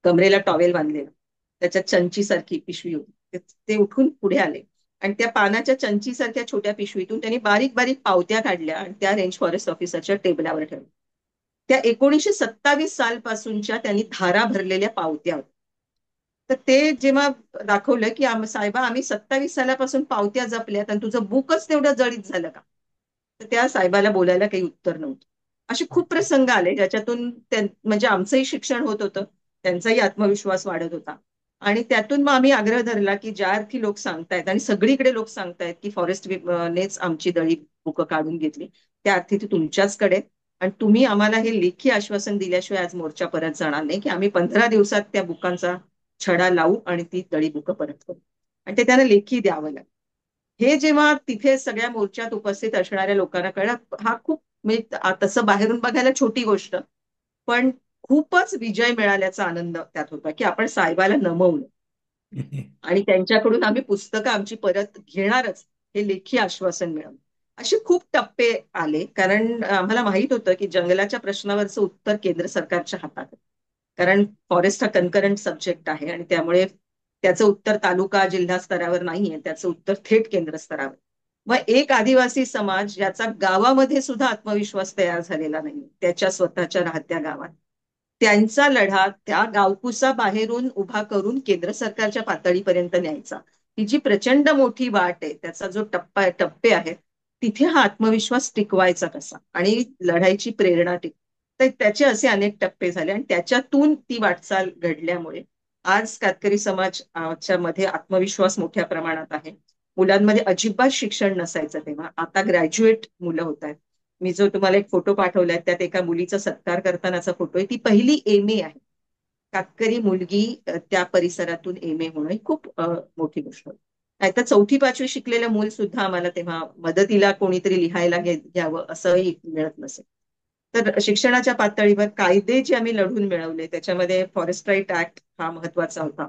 कमरेला टॉवेल बांधलेला, त्याच्यात चंची सारखी पिशवी होती. ते उठून पुढे आले आणि त्या पानाच्या चंची सारख्या छोट्या पिशवीतून त्यांनी बारीक बारीक पावत्या काढल्या आणि त्या रेंज फॉरेस्ट ऑफिसरच्या टेबलावर ठेवल्या. त्या 1927 सालपासूनच्या त्यांनी धारा भरलेल्या पावत्या होत्या. तर ते जेव्हा दाखवलं की साहेबा आम्ही 27 सालापासून पावत्या जपल्यात आणि तुझं बुकच तेवढं जळीत झालं का, तर त्या साहेबाला बोलायला काही उत्तर नव्हतं. असे खूप प्रसंग आले ज्याच्यातून म्हणजे आमचंही शिक्षण होत होतं, त्यांचाही आत्मविश्वास वाढत होता. आणि त्यातून मग आम्ही आग्रह धरला की ज्या अर्थी लोक सांगतायत आणि सगळीकडे लोक सांगतायत की फॉरेस्ट नेच आमची दळी बुकं काढून घेतली, त्या अर्थी ती तुमच्याचकडे आहेत. आणि तुम्ही आम्हाला हे लेखी आश्वासन दिल्याशिवाय आज मोर्चा परत जाणार नाही, की आम्ही 15 दिवसात त्या बुकांचा छडा लावू आणि ती दळी बुकं परत करू. आणि ते त्यांना लेखी द्यावं लागेल. हे जेव्हा तिथे सगळ्या मोर्चात उपस्थित असणाऱ्या लोकांना कळलं, हा खूप म्हणजे तसं बाहेरून बघायला छोटी गोष्ट, पण खूपच विजय मिळाल्याचा आनंद त्यात होता की आपण साहेबाला नमवलं आणि त्यांच्याकडून आम्ही पुस्तकं आमची परत घेणारच हे लेखी आश्वासन मिळालं. असे खूप टप्पे आले, कारण आम्हाला माहित होतं की जंगलाच्या प्रश्नावरचं उत्तर केंद्र सरकारच्या हातात आहे. कारण फॉरेस्ट हा कन्करंट सब्जेक्ट आहे आणि त्यामुळे त्याचं उत्तर तालुका जिल्हा स्तरावर नाहीये, त्याचं उत्तर थेट केंद्र स्तरावर. मग एक आदिवासी समाज ज्याचा गावामध्ये सुद्धा आत्मविश्वास तयार झालेला नाही त्याच्या स्वतःच्या राहत्या गावात, त्यांचा लढा त्या गावकुसा बाहेरून उभा करून केंद्र सरकारच्या पातळीपर्यंत न्यायचा, ही जी प्रचंड मोठी वाट आहे, त्याचा जो टप्पे आहेत, तिथे हा आत्मविश्वास टिकवायचा कसा आणि लढायची प्रेरणा तर त्याचे असे अनेक टप्पे झाले आणि त्याच्यातून ती वाटचाल घडल्यामुळे आज कातकरी समाजच्या मध्ये आत्मविश्वास मोठ्या प्रमाणात आहे. मुलांमध्ये अजिबात शिक्षण नसायचं तेव्हा, आता ग्रॅज्युएट मुलं होत आहेत. मी जो तुम्हाला एक फोटो पाठवलाय त्यात एका मुलीचा सत्कार करतानाचा फोटो आहे, ती पहिली एम ए आहे. कातकरी मुलगी त्या परिसरातून एम ए होणं ही खूप मोठी गोष्ट होती. नाहीतर 4थी 5वी शिकलेलं मूल सुद्धा आम्हाला तेव्हा मदतीला कोणीतरी लिहायला घ्यावं असंही मिळत नसेल. तर शिक्षणाच्या पातळीवर कायदे जे आम्ही लढून मिळवले त्याच्यामध्ये फॉरेस्ट राईट ऍक्ट हा महत्वाचा होता.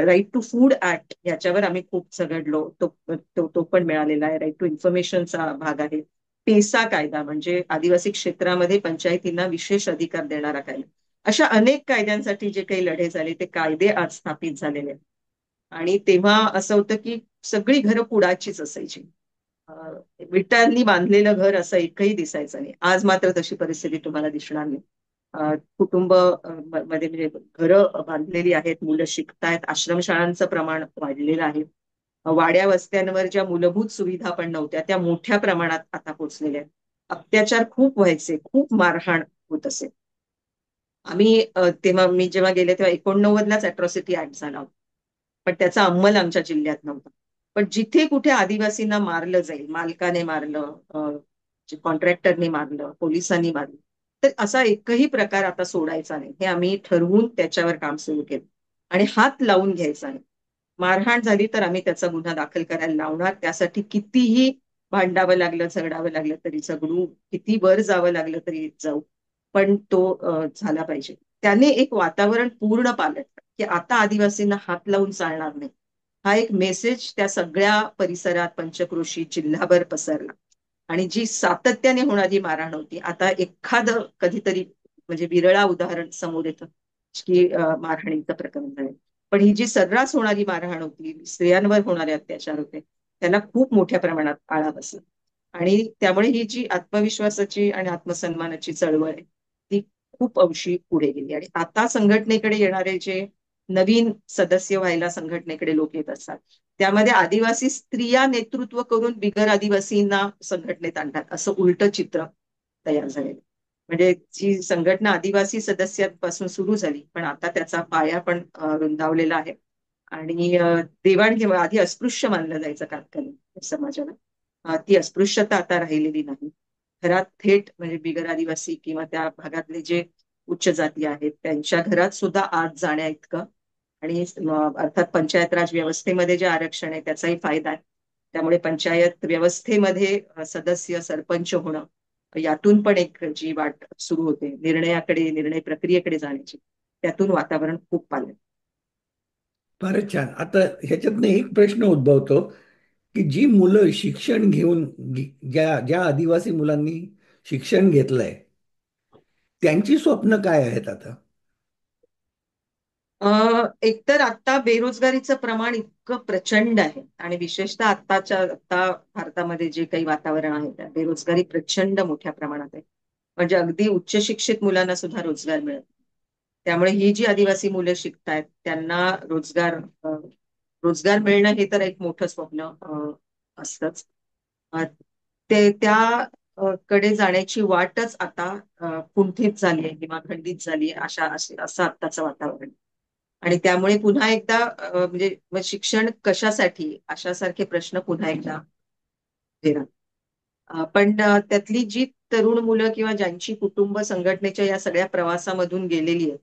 राईट टू फूड ऍक्ट याच्यावर आम्ही खूप झगडलो, तो पण मिळालेला आहे. राईट टू इन्फॉर्मेशनचा भाग आहे. पेसा कायदा म्हणजे आदिवासी क्षेत्रामध्ये पंचायतींना विशेष अधिकार देणारा कायदा. अशा अनेक कायद्यांसाठी जे काही लढे झाले ते कायदे आज स्थापित झालेले आहेत. आणि तेव्हा असं होतं की सगळी घरं कुडाचीच असायची. विटांनी बांधलेलं घर असं एकही दिसायचं नाही. आज मात्र तशी परिस्थिती तुम्हाला दिसणार नाही. कुटुंब मध्ये म्हणजे घरं बांधलेली आहेत, मुलं शिकतायत, आश्रमशाळांचं प्रमाण वाढलेलं आहे. वाड्या वस्त्यांवर ज्या मूलभूत सुविधा पण नव्हत्या त्या मोठ्या प्रमाणात आता पोहोचलेल्या आहेत. अत्याचार खूप व्हायचे, खूप मारहाण होत असे. तेव्हा मी जेव्हा गेले तेव्हा 89लाच अॅट्रॉसिटी ऍक्ट झाला होता, पण त्याचा अंमल आमच्या जिल्ह्यात नव्हता. पण जिथे कुठे आदिवासींना मारलं जाईल, मालकाने मारलं, कॉन्ट्रॅक्टरने मारलं, पोलिसांनी मारलं, तर असा एकही प्रकार आता सोडायचा नाही हे आम्ही ठरवून त्याच्यावर काम सुरू केलं. आणि हात लावून घ्यायचा नाही. मारहाण झाली तर आम्ही त्याचा गुन्हा दाखल करायला लावणार. त्यासाठी कितीही भांडावं लागलं, झगडावं लागलं तरी झगडू, किती वर जावं लागलं तरी जाऊ, पण तो झाला पाहिजे. त्याने एक वातावरण पूर्ण पालटलं की आता आदिवासींना हात लावून चालणार नाही, हा एक मेसेज त्या सगळ्या परिसरात पंचक्रोशी जिल्हाभर पसरला. आणि जी सातत्याने होणारी मारहाण होती, आता एखादं कधीतरी म्हणजे विरळा उदाहरण समोर येतं की मारहाणीचं प्रकरण झालं, पण ही जी सर्रास होणारी मारहाण होती, स्त्रियांवर होणारे अत्याचार होते, त्याला खूप मोठ्या प्रमाणात आळा बसला. आणि त्यामुळे ही जी आत्मविश्वासाची आणि आत्मसन्मानाची चळवळ आहे ती खूप अंशी पुढे गेली. आणि आता संघटनेकडे येणारे जे नवीन सदस्य व्हायला संघटनेकडे लोक येत असतात, त्यामध्ये आदिवासी स्त्रिया नेतृत्व करून बिगर आदिवासींना संघटनेत आणतात असं उलट चित्र तयार झालेलं. म्हणजे जी संघटना आदिवासी सदस्यांपासून सुरू झाली पण आता त्याचा पाया पण रुंदावलेला आहे. आणि देवाणघेवाण आधी अस्पृश्य मानलं जायचं कातकरी समाजाला, ती अस्पृश्यता आता राहिलेली नाही. घरात थेट म्हणजे बिगर आदिवासी किंवा त्या भागातले जे उच्च जाती आहेत त्यांच्या घरात सुद्धा आत जाण्या इतकं आणि अर्थात पंचायत राज व्यवस्थेमध्ये जे आरक्षण आहे त्याचाही फायदा आहे. त्यामुळे पंचायत व्यवस्थेमध्ये सदस्य सरपंच होणं यातून पण एक जी वाट सुरू होते निर्णयाकडे, निर्णय प्रक्रियेकडे जाण्याची, त्यातून वातावरण खूप पालट. फारच छान. आता ह्याच्यातनं एक प्रश्न उद्भवतो की जी मुलं शिक्षण घेऊन ज्या ज्या आदिवासी मुलांनी शिक्षण घेतलंय त्यांची स्वप्न काय आहेत आता? एकतर आता बेरोजगारीचं प्रमाण इतकं प्रचंड आहे आणि विशेषतः आता भारतामध्ये जे काही वातावरण आहे त्या बेरोजगारी प्रचंड मोठ्या प्रमाणात आहे. म्हणजे अगदी उच्च शिक्षित मुलांना सुद्धा रोजगार मिळत नाही. त्यामुळे ही जी आदिवासी मुलं शिकतायत त्यांना रोजगार अ, रोजगार मिळणं हे तर एक मोठं स्वप्न असतंच. अ, ते त्या कडे जाण्याची वाटच आता कुंठित झाली आहे किंवा खंडित झाली आहे असं आत्ताचं वातावरण. आणि त्यामुळे पुन्हा एकदा म्हणजे मग शिक्षण कशासाठी अशासारखे प्रश्न पुन्हा एकदा येणार. पण त्यातली जी तरुण मुलं किंवा ज्यांची कुटुंब संघटनेच्या या सगळ्या प्रवासामधून गेलेली आहेत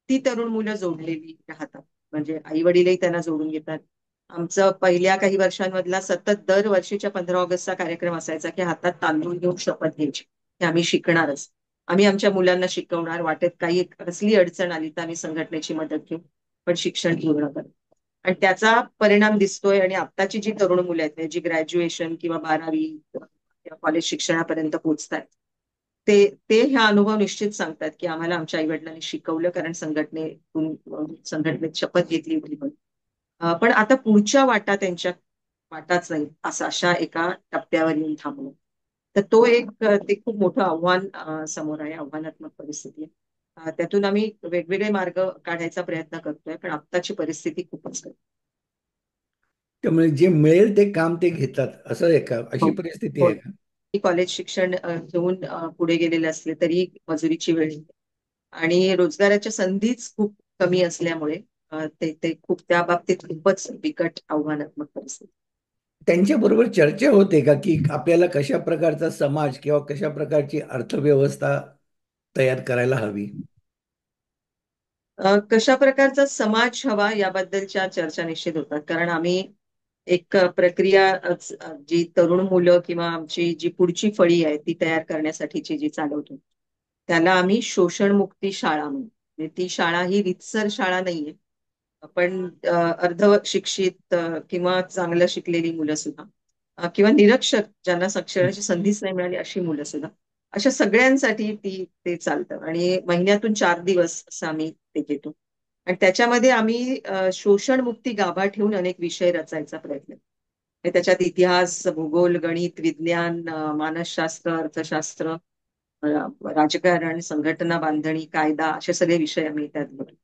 ती तरुण मुलं जोडलेली राहतात. म्हणजे आई वडीलही त्यांना जोडून घेतात. आमचं पहिल्या काही वर्षांमधला सतत दरवर्षीच्या 15 ऑगस्टचा कार्यक्रम असायचा की हातात तांदूळ घेऊन शपथ घ्यायची की आम्ही शिकणारच. आम्ही आमच्या मुलांना शिकवणार, वाटेत काही कसली अडचण आली तर आम्ही संघटनेची मदत घेऊ, पण शिक्षण पूर्ण करू. आणि त्याचा परिणाम दिसतोय आणि आत्ताची जी तरुण मुलं आहेत जी ग्रॅज्युएशन किंवा 12वी किंवा कॉलेज शिक्षणापर्यंत पोहोचतात ते ते हा अनुभव निश्चित सांगतात की आम्हाला आमच्या आई वडिलांनी शिकवलं कारण संघटनेत शपथ घेतली होती पण पण आता पुढच्या वाटा त्यांच्या वाटाच नाही असं अशा एका टप्प्यावर येऊन थांबलो. तर तो एक ते खूप मोठं आव्हान समोर आहे, आव्हानात्मक परिस्थिती आहे. त्यातून आम्ही वेगवेगळे मार्ग काढायचा प्रयत्न करतोय पण आत्ताची परिस्थिती खूपच कठीण. त्यामुळे जे मिळेल ते काम ते घेतात असं आहे का? हो, अशी परिस्थिती हो. आहे का? मी कॉलेज शिक्षण घेऊन पुढे गेलेले असले तरी मजुरीची वेळ येते. आणि रोजगाराच्या संधीच खूप कमी असल्यामुळे ते ते खूप त्या बाबतीत खूपच बिकट आव्हानात्मक परिस्थिती. त्यांच्या बरोबर चर्चा होते का की आपल्याला कशा प्रकारचा समाज किंवा कशा प्रकारची अर्थव्यवस्था तयार करायला हवी? कशा प्रकारचा समाज हवा याबद्दलच्या चर्चा निश्चित होतात कारण आम्ही एक प्रक्रिया जी तरुण मुलं किंवा आमची जी पुढची फळी आहे ती तयार करण्यासाठीची जी चालवतो त्याला आम्ही शोषणमुक्ती शाळा म्हणतो. म्हणजे ती शाळा ही रितसर शाळा नाहीये पण अर्ध शिक्षित किंवा चांगलं शिकलेली मुलं सुद्धा किंवा निरक्षर ज्यांना साक्षराची संधीच नाही मिळाली अशी मुलं सुद्धा अशा सगळ्यांसाठी ते चालतं आणि महिन्यातून 4 दिवस असं आम्ही ते घेतो. आणि त्याच्यामध्ये आम्ही शोषणमुक्ती गाभा ठेवून अनेक विषय रचायचा प्रयत्न करतो. म्हणजे त्याच्यात इतिहास, भूगोल, गणित, विज्ञान, मानसशास्त्र, अर्थशास्त्र, अ, राजकारण, संघटना बांधणी, कायदा असे सगळे विषय आम्ही त्यात घेतो.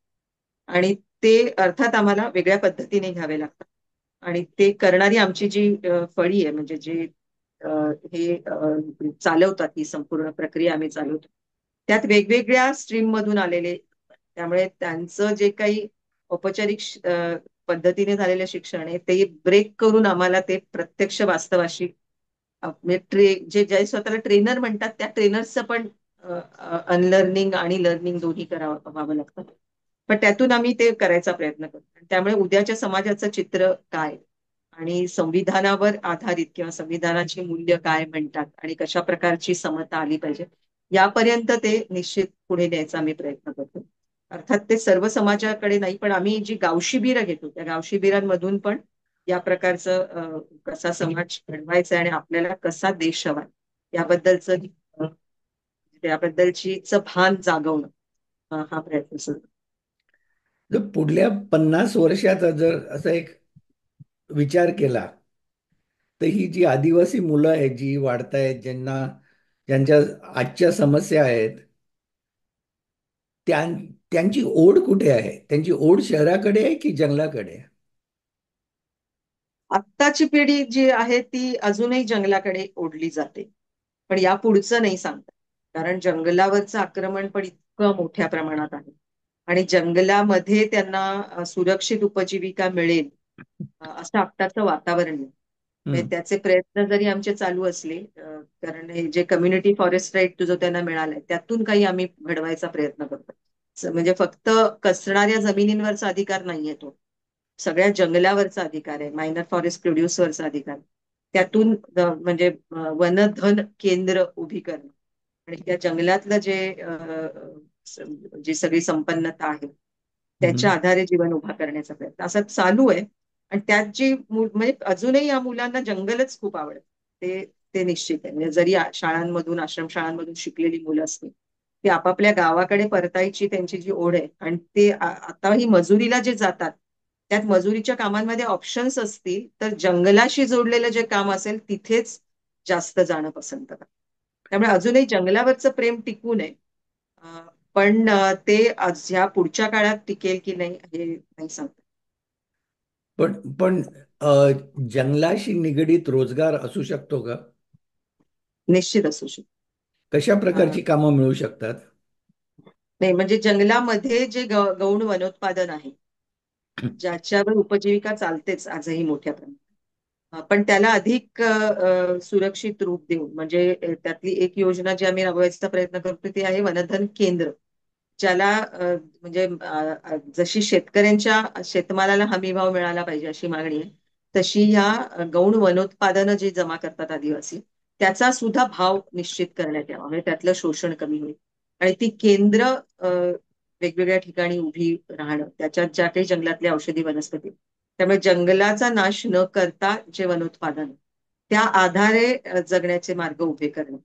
आणि ते अर्थात आम्हाला वेगळ्या पद्धतीने घ्यावे लागतात. आणि ते करणारी आमची जी फळी आहे म्हणजे जे अ, हे चालवतात ही संपूर्ण प्रक्रिया आम्ही चालवतो. त्यात वेगवेगळ्या स्ट्रीम मधून आलेले त्यामुळे त्यांचं जे काही औपचारिक पद्धतीने झालेलं शिक्षण आहे ते ब्रेक करून आम्हाला ते प्रत्यक्ष वास्तवाशी म्हणजे जे स्वतःला ट्रेनर म्हणतात त्या ट्रेनर्सचं पण अनलर्निंग आणि लर्निंग दोन्ही व्हावं लागतं. पण त्यातून आम्ही ते करायचा प्रयत्न करतो. त्यामुळे उद्याच्या समाजाचं चित्र काय आणि संविधानावर आधारित किंवा संविधानाची मूल्य काय म्हणतात आणि कशा प्रकारची समता आली पाहिजे यापर्यंत ते निश्चित पुढे न्यायचा आम्ही प्रयत्न करतो. अर्थात ते सर्व समाजाकडे नाही पण आम्ही जी गावशिबिरं घेतो त्या गावशिबिरांमधून पण या प्रकारचं कसा समाज घडवायचा आणि आपल्याला कसा देश हवा याबद्दलचं त्याबद्दलची भान जागवणं हा प्रयत्न सुरू आहे. जर पुढल्या 50 वर्षाचा जर असा एक विचार केला तर ही जी आदिवासी मुलं आहेत जी वाढतायत ज्यांच्या आजच्या समस्या आहेत त्यां त्यांची ओढ कुठे आहे? त्यांची ओढ शहराकडे आहे की जंगलाकडे आहे? आत्ताची पिढी जी आहे ती अजूनही जंगलाकडे ओढली जाते. पण या पुढचं नाही सांगता. कारण जंगलावरचं आक्रमण पण इतकं मोठ्या प्रमाणात आहे. आणि जंगलामध्ये त्यांना सुरक्षित उपजीविका मिळेल असं आत्ताचं वातावरण नाही. हम्म. त्याचे प्रयत्न जरी आमचे चालू असले, कारण हे जे कम्युनिटी फॉरेस्ट राईट जो त्यांना मिळालाय त्यातून काही आम्ही घडवायचा प्रयत्न करतो. म्हणजे फक्त कसणाऱ्या जमिनींवरचा अधिकार नाहीये तो, सगळ्या जंगलावरचा अधिकार आहे, मायनर फॉरेस्ट प्रोड्यूसवरचा अधिकार. त्यातून म्हणजे वनधन केंद्र उभी करणं आणि त्या जंगलातलं जी सगळी संपन्नता आहे त्याच्या हम्म. आधारे जीवन उभा करण्याचा प्रयत्न असा चालू आहे. आणि त्यात म्हणजे अजूनही या मुलांना जंगलच खूप आवडतं. ते ते निश्चित आहे. म्हणजे जरी शाळांमधून, आश्रमशाळांमधून शिकलेली मुलं असतील, ती आपापल्या गावाकडे परतायची त्यांची जी ओढ आहे, आणि ते आताही मजुरीला जे जातात त्यात मजुरीच्या कामांमध्ये ऑप्शन्स असतील तर जंगलाशी जोडलेलं जे काम असेल तिथेच जास्त जाणं पसंत करतात. त्यामुळे अजूनही जंगलावरचं प्रेम टिकून आहे. पण ते आज ह्या पुढच्या काळात टिकेल की नाही हे नाही सांगता. पण पण अ, जंगलाशी निगडीत रोजगार असू शकतो का? निश्चित असू शकतो. कशा अं, प्रकारची कामं मिळू शकतात? नाही म्हणजे जंगलामध्ये जे गौण वनोत्पादन आहे ज्याच्यावर उपजीविका चालतेच आजही मोठ्या प्रमाणात, पण त्याला अधिक सुरक्षित रूप देऊन म्हणजे त्यातली एक योजना जी आम्ही राबवायचा प्रयत्न करतो ती आहे वनधन केंद्र. ज्याला म्हणजे जशी शेतकऱ्यांच्या शेतमालाला हमी भाव मिळाला पाहिजे अशी मागणी आहे, तशी ह्या गौण वनोत्पादनं जी जमा करतात आदिवासी त्याचा सुद्धा भाव निश्चित करण्यात यावा, म्हणजे त्यातलं शोषण कमी होईल. आणि ती केंद्र वेगवेगळ्या ठिकाणी उभी राहणं, त्याच्यात ज्या काही जंगलातल्या औषधी वनस्पती, त्यामुळे जंगलाचा नाश न करता जे वनोत्पादन त्या आधारे जगण्याचे मार्ग उभे करणं,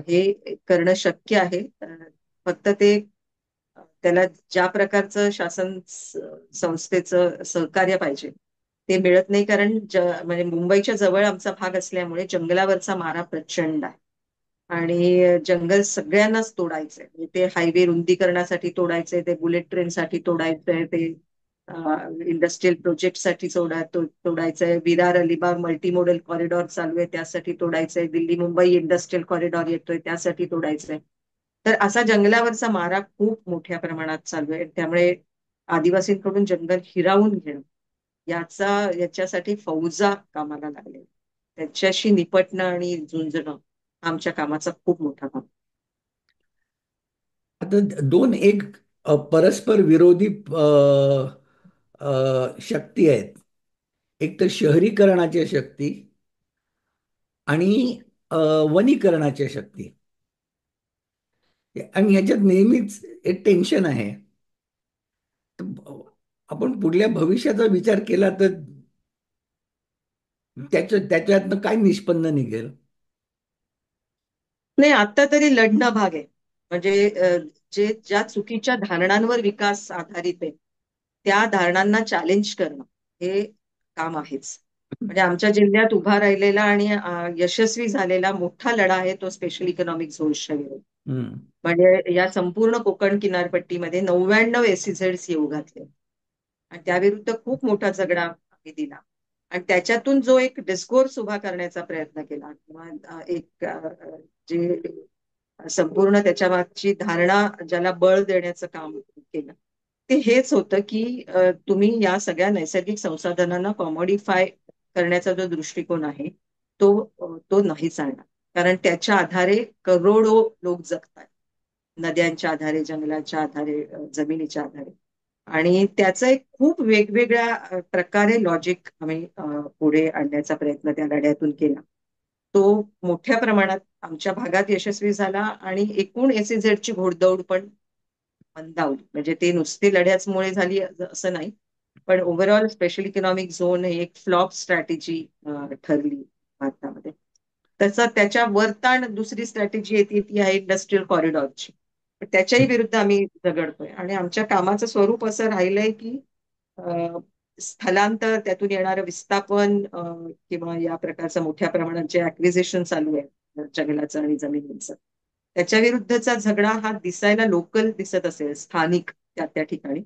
हे करणं शक्य आहे. फक्त ते त्याला ज्या प्रकारचं शासन संस्थेचं सहकार्य पाहिजे ते मिळत नाही, कारण म्हणजे मुंबईच्या जवळ आमचा भाग असल्यामुळे जंगलावरचा मारा प्रचंड आहे. आणि जंगल सगळ्यांनाच तोडायचंय, म्हणजे ते हायवे रुंदीकरणासाठी तोडायचंय, ते बुलेट ट्रेनसाठी तोडायचंय, ते इंडस्ट्रियल प्रोजेक्टसाठी तोडायचंय, विरार अलिबाग मल्टीमोडल कॉरिडॉर चालू आहे त्यासाठी तोडायचंय, दिल्ली मुंबई इंडस्ट्रियल कॉरिडॉर येतोय त्यासाठी तोडायचंय. तर असा जंगलावरचा मारा खूप मोठ्या प्रमाणात चालू आहे. त्यामुळे आदिवासींकडून जंगल हिरावून घेणं याच्यासाठी फौजा कामाला लागले, त्याच्याशी निपटणं आणि झुंजणं आमच्या कामाचा खूप मोठा भाग. आता दोन एक परस्पर विरोधी शक्ती आहेत. एक तर शहरीकरणाच्या शक्ती आणि अ, वनीकरणाच्या शक्ती. आणि ह्याच्यात नेहमीच एक टेन्शन आहे. तर आपण पुढल्या भविष्याचा विचार केला तर त्याच्यातनं काय निष्पन्न निघेल? नाही, आता तरी लढणं भाग आहे. म्हणजे ज्या चुकीच्या धारणांवर विकास आधारित आहे त्या धारणांना चॅलेंज करणं हे काम आहेच. म्हणजे आमच्या जिल्ह्यात उभा राहिलेला आणि यशस्वी झालेला मोठा लढा आहे तो स्पेशल इकॉनॉमिक झोन्सच्या विरोधात. हम्म. म्हणजे या संपूर्ण कोकण किनारपट्टीमध्ये 99 एसईझेड्स येऊ घातले आणि त्याविरुद्ध खूप मोठा झगडा आम्ही दिला. आणि त्याच्यातून जो एक डिस्कोर्स उभा करण्याचा प्रयत्न केला किंवा जे संपूर्ण त्याच्या मागची धारणा ज्याला बळ देण्याचं काम केलं ते हेच होतं की तुम्ही या सगळ्या नैसर्गिक संसाधनांना कॉमोडिफाय करण्याचा जो दृष्टिकोन आहे तो नाही चालणार. कारण त्याच्या आधारे करोडो लोक जगतात, नद्यांच्या आधारे, जंगलाच्या आधारे, जमिनीच्या आधारे. आणि त्याचं एक खूप वेगवेगळ्या प्रकारे लॉजिक आम्ही पुढे आणण्याचा प्रयत्न त्या लढ्यातून केला. तो मोठ्या प्रमाणात आमच्या भागात यशस्वी झाला आणि एकूण एसईझेडची घोडदौड पण मंदावली. म्हणजे ते नुसती लढ्याचमुळे झाली असं नाही, पण ओव्हरऑल स्पेशल इकॉनॉमिक झोन ही एक फ्लॉप स्ट्रॅटेजी ठरली भारतामध्ये. त्याच्या वरताण दुसरी स्ट्रॅटेजी येते ती आहे इंडस्ट्रियल कॉरिडॉरची. त्याच्याही विरुद्ध आम्ही झगडतोय आणि आमच्या कामाचं स्वरूप असं राहिलंय की स्थलांतर, त्यातून येणारं विस्थापन, किंवा या प्रकारचं मोठ्या प्रमाणात जे ऍक्विजिशन चालू आहे जंगलाचं आणि जमिनीचं त्याच्या विरुद्धचा झगडा हा दिसायला लोकल दिसत असेल, स्थानिक त्या ठिकाणी,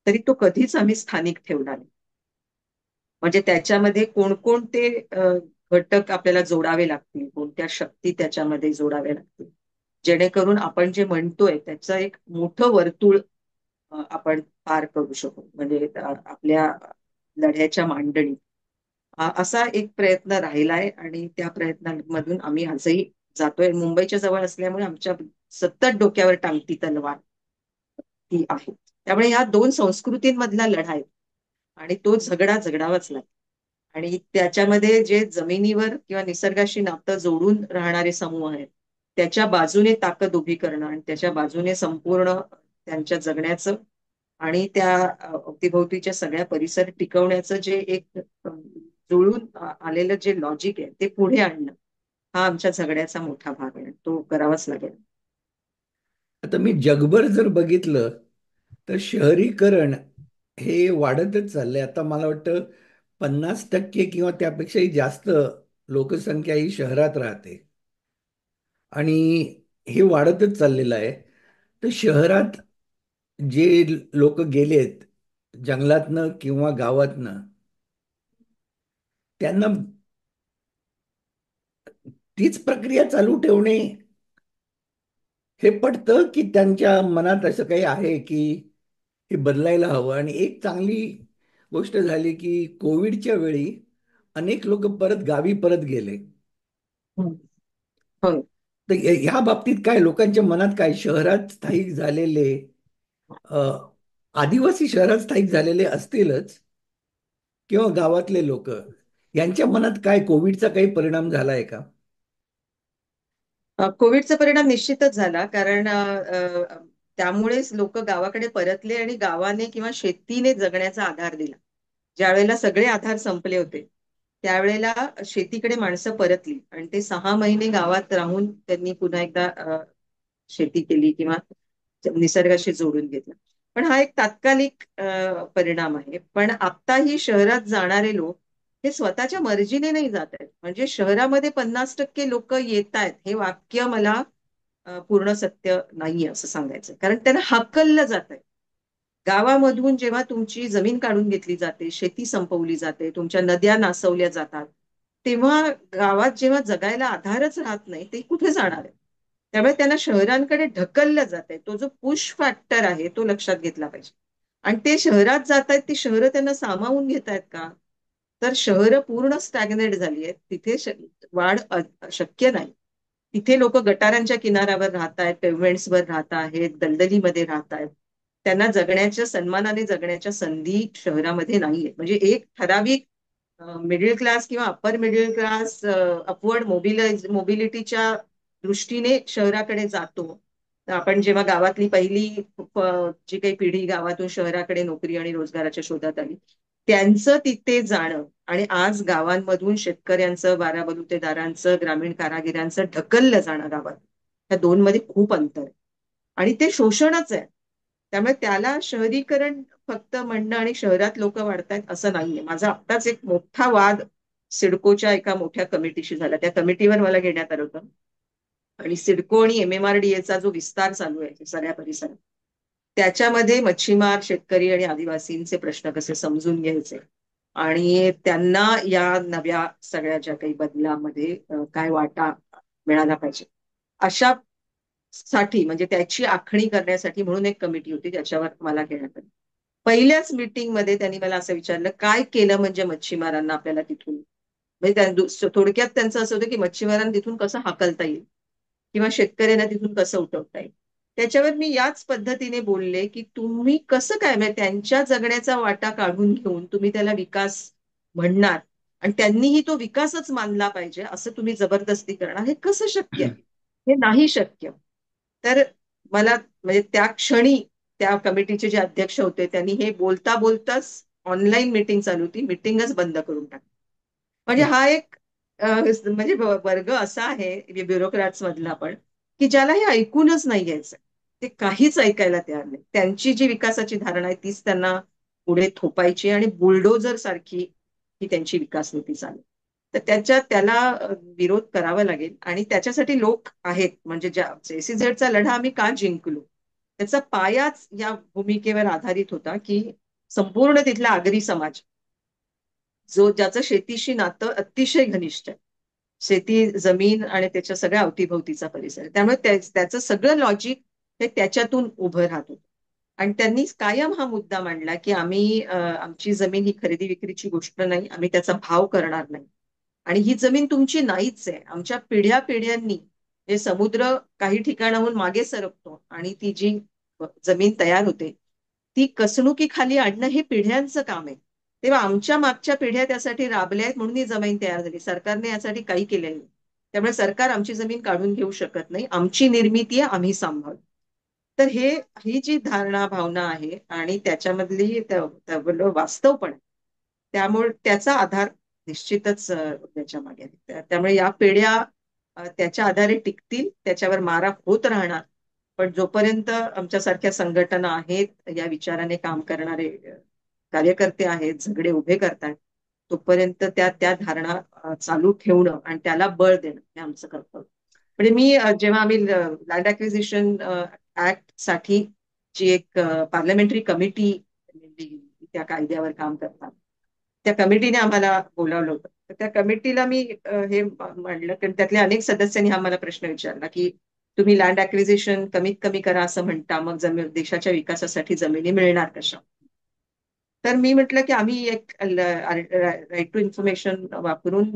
तरी तो कधीच आम्ही स्थानिक ठेवला नाही. म्हणजे त्याच्यामध्ये कोणकोणते घटक आपल्याला जोडावे लागतील, कोणत्या शक्ती त्याच्यामध्ये जोडाव्या लागतील, जेणेकरून आपण जे म्हणतोय त्याचं एक मोठं वर्तुळ आपण पार करू शकू. म्हणजे आपल्या लढ्याच्या मांडणीत असा एक प्रयत्न राहिलाय आणि त्या प्रयत्नांमधून आम्ही आजही जातोय. मुंबईच्या जवळ असल्यामुळे आमच्या सतत डोक्यावर टांगती तलवार ती आहे. त्यामुळे या दोन संस्कृतींमधला लढा आहे आणि तो झगडा झगडावाच लागतो. आणि त्याच्यामध्ये जे जमिनीवर किंवा निसर्गाशी नातं जोडून राहणारे समूह आहेत, त्याच्या बाजूने ताकद उभी करणं आणि त्याच्या बाजूने संपूर्ण त्यांच्या जगण्याचं आणि त्या अवतीभोवतीच्या सगळ्या परिसर टिकवण्याचं जे एक जुळून आलेलं जे लॉजिक आहे ते पुढे आणणं, हा आमच्या झगड्याचा मोठा भाग आहे. तो करावाच लागेल. आता मी जगभर जर बघितलं तर शहरीकरण हे वाढतच चाललंय. आता मला वाटतं 50% किंवा त्यापेक्षाही जास्त लोकसंख्या ही शहरात राहते आणि हे वाढतच चाललेलं आहे. तर शहरात जे लोक गेलेत जंगलातनं किंवा गावातनं, त्यांना तीच प्रक्रिया चालू ठेवणे हे पटतं, की त्यांच्या मनात असं काही आहे की हे बदलायला हवं. आणि एक चांगली गोष्ट झाली की कोविडच्या वेळी अनेक लोक परत गावी परत गेले. हम्म. होय. तर ह्या बाबतीत काय लोकांच्या मनात काय, शहरात स्थायिक झालेले अ, आदिवासी शहरात स्थायिक झालेले असतीलच किंवा गावातले लोक, यांच्या मनात काय कोविडचा काही परिणाम झालाय का? कोविडचा परिणाम निश्चितच झाला, कारण त्यामुळेच लोक गावाकडे परतले आणि गावाने किंवा शेतीने जगण्याचा आधार दिला. ज्या वेळेला सगळे आधार संपले होते, त्यावेळेला शेतीकडे माणसं परतली आणि ते 6 महिने गावात राहून त्यांनी पुन्हा एकदा शेती केली किंवा निसर्गाशी जोडून घेतलं. पण हा एक तात्कालिक परिणाम आहे. पण आत्ताही शहरात जाणारे लोक हे स्वतःच्या मर्जीने नाही जात आहेत. म्हणजे शहरामध्ये 50% लोक येत आहेत हे वाक्य मला पूर्ण सत्य नाहीये असं सांगायचं, कारण त्यांना हाकललं जात आहे. गावामधून जेव्हा तुमची जमीन काढून घेतली जाते, शेती संपवली जाते, तुमच्या नद्या नासवल्या जातात, तेव्हा गावात जेव्हा जगायला आधारच राहत नाही, ते कुठे जाणार आहे? त्यामुळे त्यांना शहरांकडे ढकललं जात आहे. तो जो पुश फॅक्टर आहे तो लक्षात घेतला पाहिजे. आणि ते शहरात जात आहेत, ती शहरं त्यांना सामावून घेत आहेत का? तर शहरं पूर्ण स्टॅग्नेट झाली आहेत, तिथे वाढ शक्य नाही. तिथे लोक गटारांच्या किनाऱ्यावर राहत आहेत, पेव्हमेंट्सवर राहत आहेत, दलदलीमध्ये राहत आहेत. त्यांना जगण्याच्या, सन्मानाने जगण्याच्या संधी शहरामध्ये नाहीये. म्हणजे एक ठराविक मिडल क्लास किंवा अप्पर मिडल क्लास अपवर्ड मोबिलिटीच्या दृष्टीने शहराकडे जातो. तर आपण जेव्हा गावातली पहिली जी काही पिढी गावातून शहराकडे नोकरी आणि रोजगाराच्या शोधात आली, त्यांचं तिथे जाणं आणि आज गावांमधून शेतकऱ्यांचं, बारा बलुतेदारांचं, ग्रामीण कारागिरांचं ढकललं जाणं गावात, त्या दोन मध्ये खूप अंतर आहे. आणि ते शोषणच आहे. त्यामुळे त्याला शहरीकरण फक्त म्हणणं आणि शहरात लोक वाढतायत असं नाहीये. माझा आत्ताच एक मोठा वाद सिडकोच्या एका मोठ्या कमिटीशी झाला. त्या कमिटीवर मला घेण्यात आलं होतं. आणि सिडको आणि MMRDA जो विस्तार चालू आहे सगळ्या परिसरात, त्याच्यामध्ये मच्छीमार, शेतकरी आणि आदिवासींचे प्रश्न कसे समजून घ्यायचे आणि त्यांना या नव्या सगळ्या ज्या काही बदलामध्ये काय वाटा मिळाला पाहिजे, अशा साठी म्हणजे त्याची आखणी करण्यासाठी म्हणून एक कमिटी होती, त्याच्यावर मला घेण्यात आली. पहिल्याच मीटिंगमध्ये त्यांनी मला असं विचारलं, काय केलं म्हणजे मच्छीमारांना आपल्याला तिथून, म्हणजे थोडक्यात त्यांचं असं होतं की मच्छीमारांना तिथून कसं हाकलता येईल किंवा शेतकऱ्यांना तिथून कसं उठवता येईल. त्याच्यावर मी याच पद्धतीने बोलले की तुम्ही कसं काय, म्हणजे त्यांच्या जगण्याचा वाटा काढून घेऊन तुम्ही त्याला विकास म्हणणार आणि त्यांनीही तो विकासच मानला पाहिजे असं तुम्ही जबरदस्ती करणार, हे कसं शक्य आहे? हे नाही शक्य. तर मला म्हणजे त्या क्षणी त्या कमिटीचे जे अध्यक्ष होते त्यांनी हे बोलता बोलताच, ऑनलाईन मीटिंग चालू होती, मीटिंगच बंद करून टाकली. म्हणजे हा एक म्हणजे वर्ग असा आहे ब्युरोक्रॅट्स मधला पण, की ज्याला हे ऐकूनच नाही घ्यायचं. ते काहीच ऐकायला तयार नाही. त्यांची जी विकासाची धारणा आहे तीच त्यांना पुढे थोपायची आणि बुलडोजर सारखी ही त्यांची विकास नीती चालेल. तर त्याला विरोध करावा लागेल आणि त्याच्यासाठी लोक आहेत. म्हणजे ज्या JCZचा लढा आम्ही का जिंकलो, त्याचा पायाच या भूमिकेवर आधारित होता की संपूर्ण तिथला आगरी समाज, जो ज्याचं शेतीशी नातं अतिशय घनिष्ठ आहे, शेती, जमीन आणि त्याच्या सगळ्या अवतीभोवतीचा परिसर, त्यामुळे त्याचं सगळं लॉजिक हे त्याच्यातून उभं राहत होतं. आणि त्यांनी कायम हा मुद्दा मांडला की आम्ही आमची जमीन ही खरेदी विक्रीची गोष्ट नाही, आम्ही त्याचा भाव करणार नाही. आणि ही जमीन तुमची नाहीच आहे. आमच्या पिढ्या पिढ्यांनी जे समुद्र काही ठिकाणाहून मागे सरकतो आणि ती जी जमीन तयार होते ती कसणुकीखाली आणणं हे पिढ्यांचं काम आहे. तेव्हा आमच्या मागच्या पिढ्या त्यासाठी राबल्या आहेत म्हणून ही जमीन तयार झाली. सरकारने यासाठी काही केलेलं नाही. त्यामुळे सरकार आमची जमीन काढून घेऊ शकत नाही. आमची निर्मिती आहे, आम्ही सांभाळू. तर ही जी धारणा भावना आहे आणि त्याच्यामधली वास्तव पण आहे. त्यामुळे त्याचा आधार निश्चितच त्याच्या मागे आहे. त्यामुळे या पिढ्या त्याच्या आधारे टिकतील, त्याच्यावर मारा होत राहणार. पण जोपर्यंत आमच्यासारख्या संघटना आहेत, या विचाराने काम करणारे कार्यकर्ते आहेत, झगडे उभे करतात, तोपर्यंत त्या धारणा चालू ठेवणं आणि त्याला बळ देणं हे आमचं कर्तव्य. म्हणजे जेव्हा आम्ही लँड ॲक्विजिशन ऍक्ट साठी जी एक पार्लमेंटरी कमिटी त्या कायद्यावर काम करतात, त्या कमिटीने आम्हाला बोलावलं होतं. तर त्या कमिटीला मी हे मांडलं की त्यातल्या अनेक सदस्यांनी हा मला प्रश्न विचारला की तुम्ही लँड ॲक्विजिशन कमीत कमी करा असं म्हणता, मग देशाच्या विकासासाठी जमिनी मिळणार कशा? तर मी म्हटलं की आम्ही एक राईट टू इन्फॉर्मेशन वापरून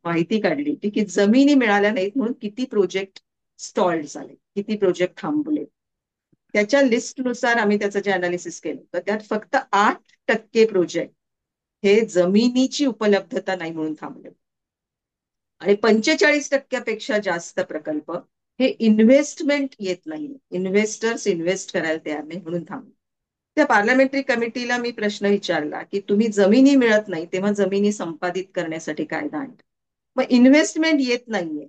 माहिती काढली होती की जमिनी मिळाल्या नाहीत म्हणून किती प्रोजेक्ट स्टॉल्ड झाले, किती प्रोजेक्ट थांबले. त्याच्या लिस्टनुसार आम्ही त्याचं जे अनालिसिस केलं तर त्यात फक्त 8% प्रोजेक्ट हे जमिनीची उपलब्धता नाही म्हणून थांबले आणि 45% जास्त प्रकल्प हे इन्व्हेस्टमेंट येत नाही, इन्व्हेस्टर्स इन्व्हेस्ट करायला तयार नाही म्हणून थांबले. त्या पार्लमेंटरी कमिटीला मी प्रश्न विचारला की तुम्ही जमिनी मिळत नाही तेव्हा जमिनी संपादित करण्यासाठी कायदा आणता, मग इन्व्हेस्टमेंट येत नाहीये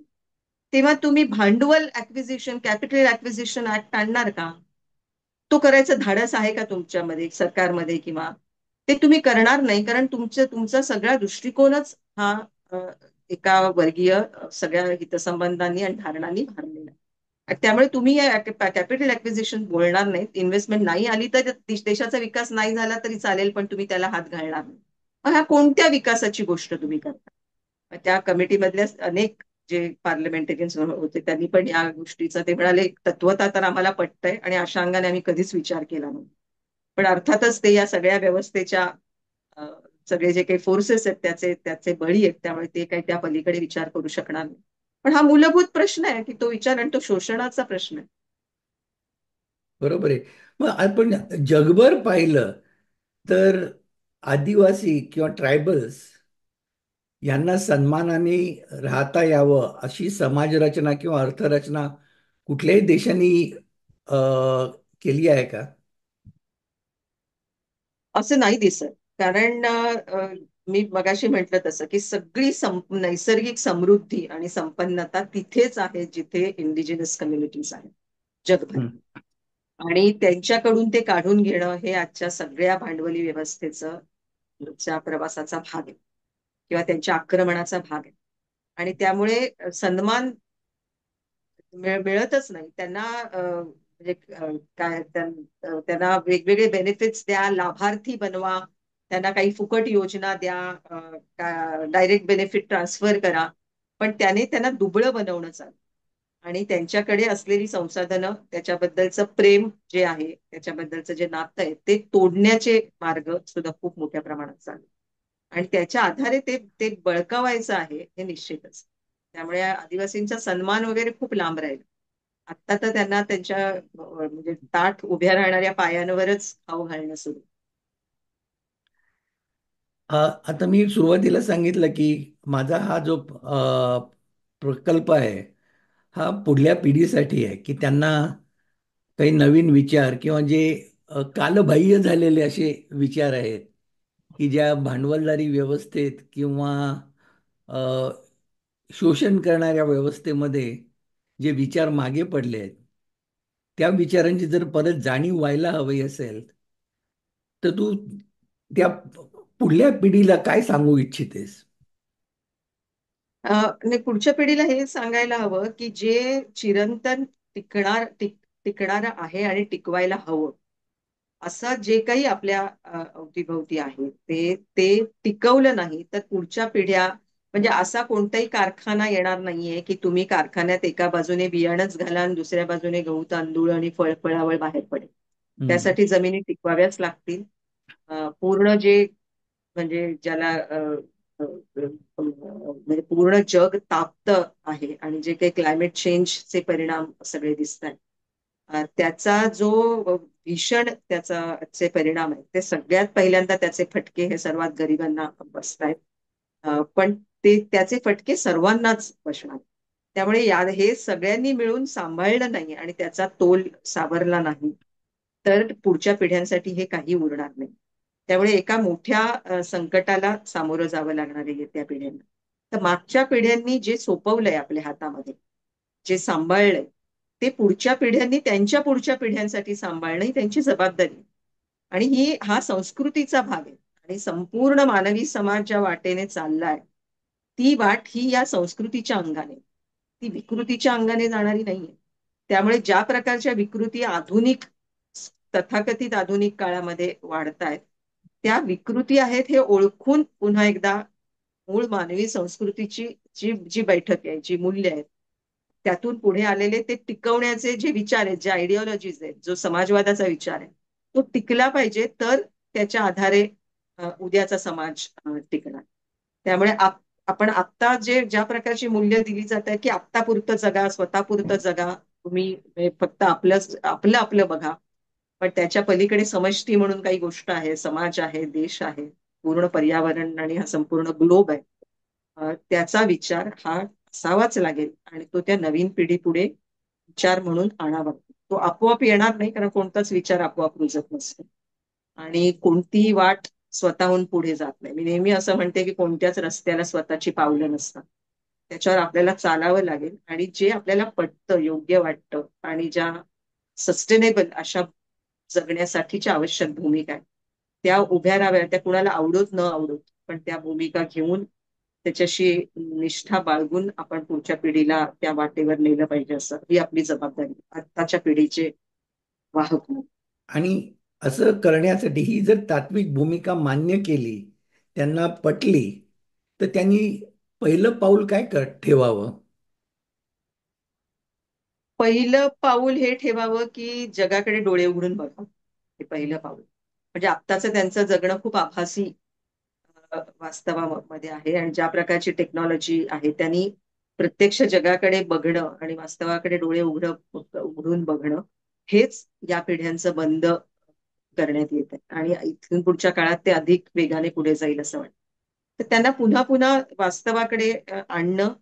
तेव्हा तुम्ही भांडवल ऍक्विजिशन कॅपिटल ऍक्विजिशन ऍक्ट आणणार का? तो करायचं धाडस आहे का तुमच्यामध्ये सरकारमध्ये? किंवा ते तुम्ही करणार नाही कारण तुमचा सगळा दृष्टिकोनच हा अ, एका वर्गीय सगळ्या हितसंबंधांनी आणि धारणांनी भरलेला आहे. आणि त्यामुळे तुम्ही या कॅपिटल ऍक्विजिशन बोलणार नाहीत, इन्व्हेस्टमेंट नाही आली तर देशाचा विकास नाही झाला तरी चालेल पण तुम्ही त्याला हात घालणार नाही. मग ह्या कोणत्या विकासाची गोष्ट तुम्ही करता? त्या कमिटीमधल्या अनेक जे पार्लमेंटेरियन्स होते त्यांनी पण या गोष्टीचा ते म्हणाले तत्वता तर आम्हाला पटतंय आणि अशा अंगाने आम्ही कधीच विचार केला नाही. पण अर्थातच ते या सगळ्या व्यवस्थेच्या अ, सगळे जे काही फोर्सेस आहेत त्याचे त्याचे बळी आहेत, त्यामुळे ते काही त्या पलीकडे विचार करू शकणार नाही. पण हा मूलभूत प्रश्न आहे की तो विचार आणि तो शोषणाचा प्रश्न आहे. बरोबर आहे. मग आपण जगभर पाहिलं तर आदिवासी किंवा ट्रायबल्स यांना सन्मानाने राहता यावं अशी समाजरचना किंवा अर्थरचना कुठल्याही देशाने अ, केली आहे का? असं नाही दिसत. कारण मी मगाशी म्हटलं तसं की सगळी नैसर्गिक समृद्धी आणि संपन्नता तिथेच आहे जिथे इंडिजिनस कम्युनिटीज आहेत जगभर. हं. आणि त्यांच्याकडून ते काढून घेणं हे आजच्या सगळ्या भांडवली व्यवस्थेचं च्या प्रवासाचा भाग आहे किंवा त्यांच्या आक्रमणाचा भाग आहे. आणि त्यामुळे सन्मान मिळतच नाही त्यांना. म्हणजे काय त्यांना वेगवेगळे बेनिफिट्स द्या, लाभार्थी बनवा, त्यांना काही फुकट योजना द्या, डायरेक्ट बेनिफिट ट्रान्सफर करा, पण त्याने त्यांना दुबळं बनवणं चालतं. आणि त्यांच्याकडे असलेली संसाधनं, त्याच्याबद्दलचं प्रेम जे आहे, त्याच्याबद्दलचं जे नातं आहे ते तोडण्याचे मार्ग सुद्धा खूप मोठ्या प्रमाणात चालू. आणि त्याच्या आधारे ते ते बळकावायचं आहे हे निश्चितच. त्यामुळे आदिवासींचा सन्मान वगैरे खूप लांब राहील. आता तर त्यांना त्यांच्या म्हणजे ताठ उभ्या राहणाऱ्या पायांवरच खाऊ घालणं सुरू. आता मी सुरुवातीला सांगितलं की माझा हा जो प्रकल्प आहे हा पुढल्या पिढीसाठी आहे, की त्यांना काही नवीन विचार किंवा जे कालबाह्य झालेले असे विचार आहेत की ज्या भांडवलदारी व्यवस्थेत किंवा अ, शोषण करणाऱ्या व्यवस्थेमध्ये जे विचार मागे पडले आहेत त्या विचारांची जर परत जाणीव व्हायला हवी असेल तर तू त्या पुढल्या पिढीला काय सांगू इच्छितेस? आणि पुढच्या पिढीला हे सांगायला हवं की जे चिरंतन टिकणार आहे आणि टिकवायला हवं असं जे काही आपल्या अवतीभवती आहे ते ते टिकवलं नाही तर पुढच्या पिढ्या, म्हणजे असा कोणताही कारखाना येणार नाहीये की तुम्ही कारखान्यात एका बाजूने बियाणंच घाला आणि दुसऱ्या बाजूने गहू तांदूळ आणि फळफळावळ बाहेर पडेल. हम्म. त्यासाठी जमिनी टिकवाव्याच लागतील. पूर्ण जे म्हणजे ज्याला म्हणजे पूर्ण जग तापतं आहे आणि जे काही क्लायमेट चेंजचे परिणाम सगळे दिसत आहेत, त्याचा जो भीषण त्याचे परिणाम आहेत, ते सगळ्यात पहिल्यांदा त्याचे फटके हे सर्वात गरिबांना बसतायत. पण ते त्याचे फटके सर्वांनाच बसणार. त्यामुळे हे सगळ्यांनी मिळून सांभाळलं नाही आणि त्याचा तोल सावरला नाही, तर पुढच्या पिढ्यांसाठी हे काही उरणार नाही. त्यामुळे एका मोठ्या संकटाला सामोरं जावं लागणार आहे त्या पिढ्यांना. तर मागच्या पिढ्यांनी जे सोपवलंय आपल्या हातामध्ये, जे सांभाळलंय, ते पुढच्या पिढ्यांनी त्यांच्या पुढच्या पिढ्यांसाठी सांभाळणं ही त्यांची जबाबदारी आहे. आणि हा संस्कृतीचा भाग आहे. आणि संपूर्ण मानवी समाज ज्या वाटेने चाललाय, ती वाट ही या संस्कृतीच्या अंगाने, ती विकृतीच्या अंगाने जाणारी नाहीये. त्यामुळे ज्या प्रकारच्या विकृती आधुनिक, तथाकथित आधुनिक काळामध्ये वाढतायत, त्या विकृती आहेत हे ओळखून पुन्हा एकदा मूळ मानवी संस्कृतीची जी जी बैठक आहे, जी मूल्य आहेत, त्यातून पुढे आलेले ते टिकवण्याचे जे विचार आहेत, जे आयडिओलॉजीज आहेत, जो समाजवादाचा विचार आहे, तो टिकला पाहिजे. तर त्याच्या आधारे उद्याचा समाज टिकणार. त्यामुळे आपण आत्ता ज्या प्रकारची मूल्य दिली जात आहे, की आत्तापुरतं जगा, स्वतःपुरतं जगा, तुम्ही फक्त आपलं आपलं बघा. पण त्याच्या पलीकडे समष्टी म्हणून काही गोष्ट आहे, समाज आहे, देश आहे, पूर्ण पर्यावरण आणि हा संपूर्ण ग्लोब आहे. त्याचा विचार हा असावाच लागेल आणि तो त्या नवीन पिढी पुढे विचार म्हणून आणावा. तो आपोआप येणार नाही, कारण कोणताच विचार आपोआप रुजत नसतो आणि कोणतीही वाट स्वतःहून पुढे जात नाही. मी नेहमी असं म्हणते की कोणत्याच रस्त्याला स्वतःची पावलं नसतात. त्याच्यावर आपल्याला चालावं लागेल आणि जे आपल्याला पटतं, योग्य वाटतं आणि ज्या सस्टेनेबल अशा जगण्यासाठीच्या आवश्यक भूमिका आहेत, त्या उभ्या राहाव्या. त्या कुणाला आवडोत न आवडोत, पण त्या भूमिका घेऊन त्याच्याशी निष्ठा बाळगून आपण पुढच्या पिढीला त्या वाटेवर नेलं पाहिजे. असं ही आपली जबाबदारी आत्ताच्या पिढीचे वाहक म्हणून. आणि असं करण्यासाठी ही जर तात्विक भूमिका मान्य केली, त्यांना पटली, तर त्यांनी पहिलं पाऊल काय ठेवावं? पहिलं पाऊल हे ठेवावं की जगाकडे डोळे उघडून बघावं. हे पहिलं पाऊल. म्हणजे आत्ताचं त्यांचं जगणं खूप आभासी वास्तवामध्ये आहे आणि ज्या प्रकारची टेक्नॉलॉजी आहे, त्यांनी प्रत्यक्ष जगाकडे बघणं आणि वास्तवाकडे डोळे उघडून बघणं, हेच या पिढ्यांचं बंद करण्यात येत आहे आणि इथून पुढच्या काळात ते अधिक वेगाने पुढे जाईल असं वाटतं. तर त्यांना पुन्हा पुन्हा वास्तवाकडे आणणं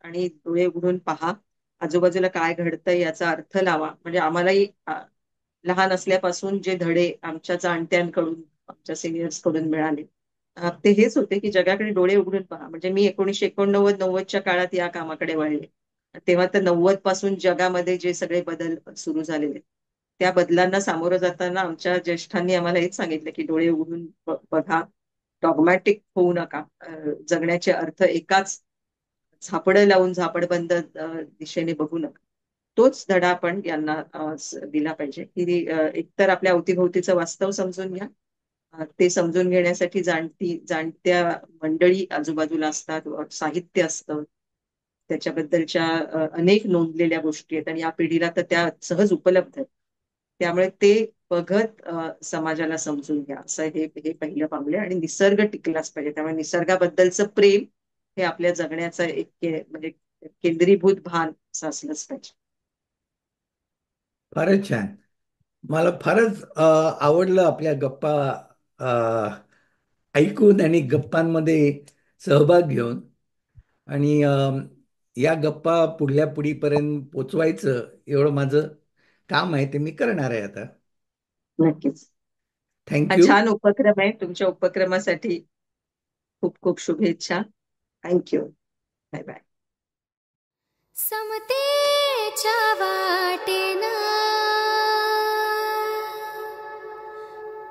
आणि डोळे उघडून पहा, आजूबाजूला काय घडतंय याचा अर्थ लावा. म्हणजे आम्हालाही लहान असल्यापासून जे धडे आमच्या जाणत्यांकडून, आमच्या सिनियर्स कडून मिळाले, ते हेच होते की जगाकडे डोळे उघडून पहा. म्हणजे मी 1989-90च्या काळात या कामाकडे वळले, तेव्हा तर 90 पासून जगामध्ये जे सगळे बदल सुरू झालेले, त्या बदलांना सामोरं जाताना आमच्या ज्येष्ठांनी आम्हाला हेच सांगितलं की डोळे उघडून बघा, डॉगमॅटिक होऊ नका. जगण्याचे अर्थ एकाच झापडं लावून झापडबंद दिशेने बघू नका. तोच धडा आपण यांना दिला पाहिजे की एकतर आपल्या अवतीभोवतीचं वास्तव समजून घ्या. ते समजून घेण्यासाठी जाणत्या मंडळी आजूबाजूला असतात, साहित्य असतं, त्याच्याबद्दलच्या अनेक नोंदलेल्या गोष्टी आहेत आणि या पिढीला तर त्या सहज उपलब्ध आहेत. त्यामुळे ते बघत समाजाला समजून घ्या, असं हे पहिलं पाऊल आहे. आणि निसर्ग टिकलाच पाहिजे. त्यामुळे निसर्गाबद्दलचं प्रेम हे आपल्या जगण्याचं एक म्हणजे केंद्रीभूत भान असं असलंच पाहिजे. फारच छान. मला फारच आवडलं आपल्या गप्पा अ, ऐकून आणि गप्पांमध्ये सहभाग घेऊन. आणि या गप्पा पुढल्या पिढीपर्यंत पोचवायचं एवढं माझं काम आहे, ते मी करणार आहे आता. नक्कीच. हा थँक्यू. छान उपक्रम आहे. तुमच्या उपक्रमासाठी खूप खूप शुभेच्छा. थँक्यू. Bye bye. समतेच्या वाटेन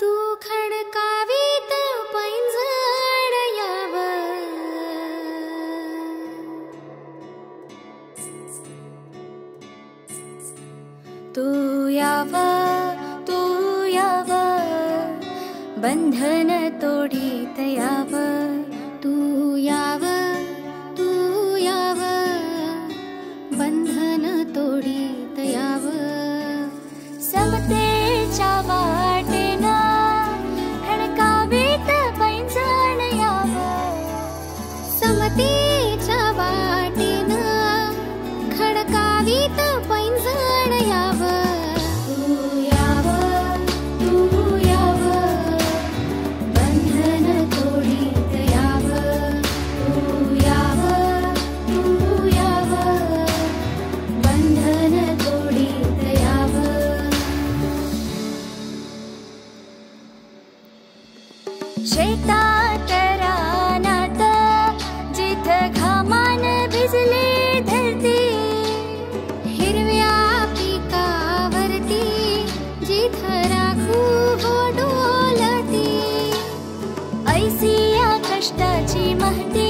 तू खडकावीत पैंजण याव, तू याव, तू याव, बंधन तोडीत याव, तू याव, तू याव, बंधन तोडीत याव, समतेच्या कष्टाची महती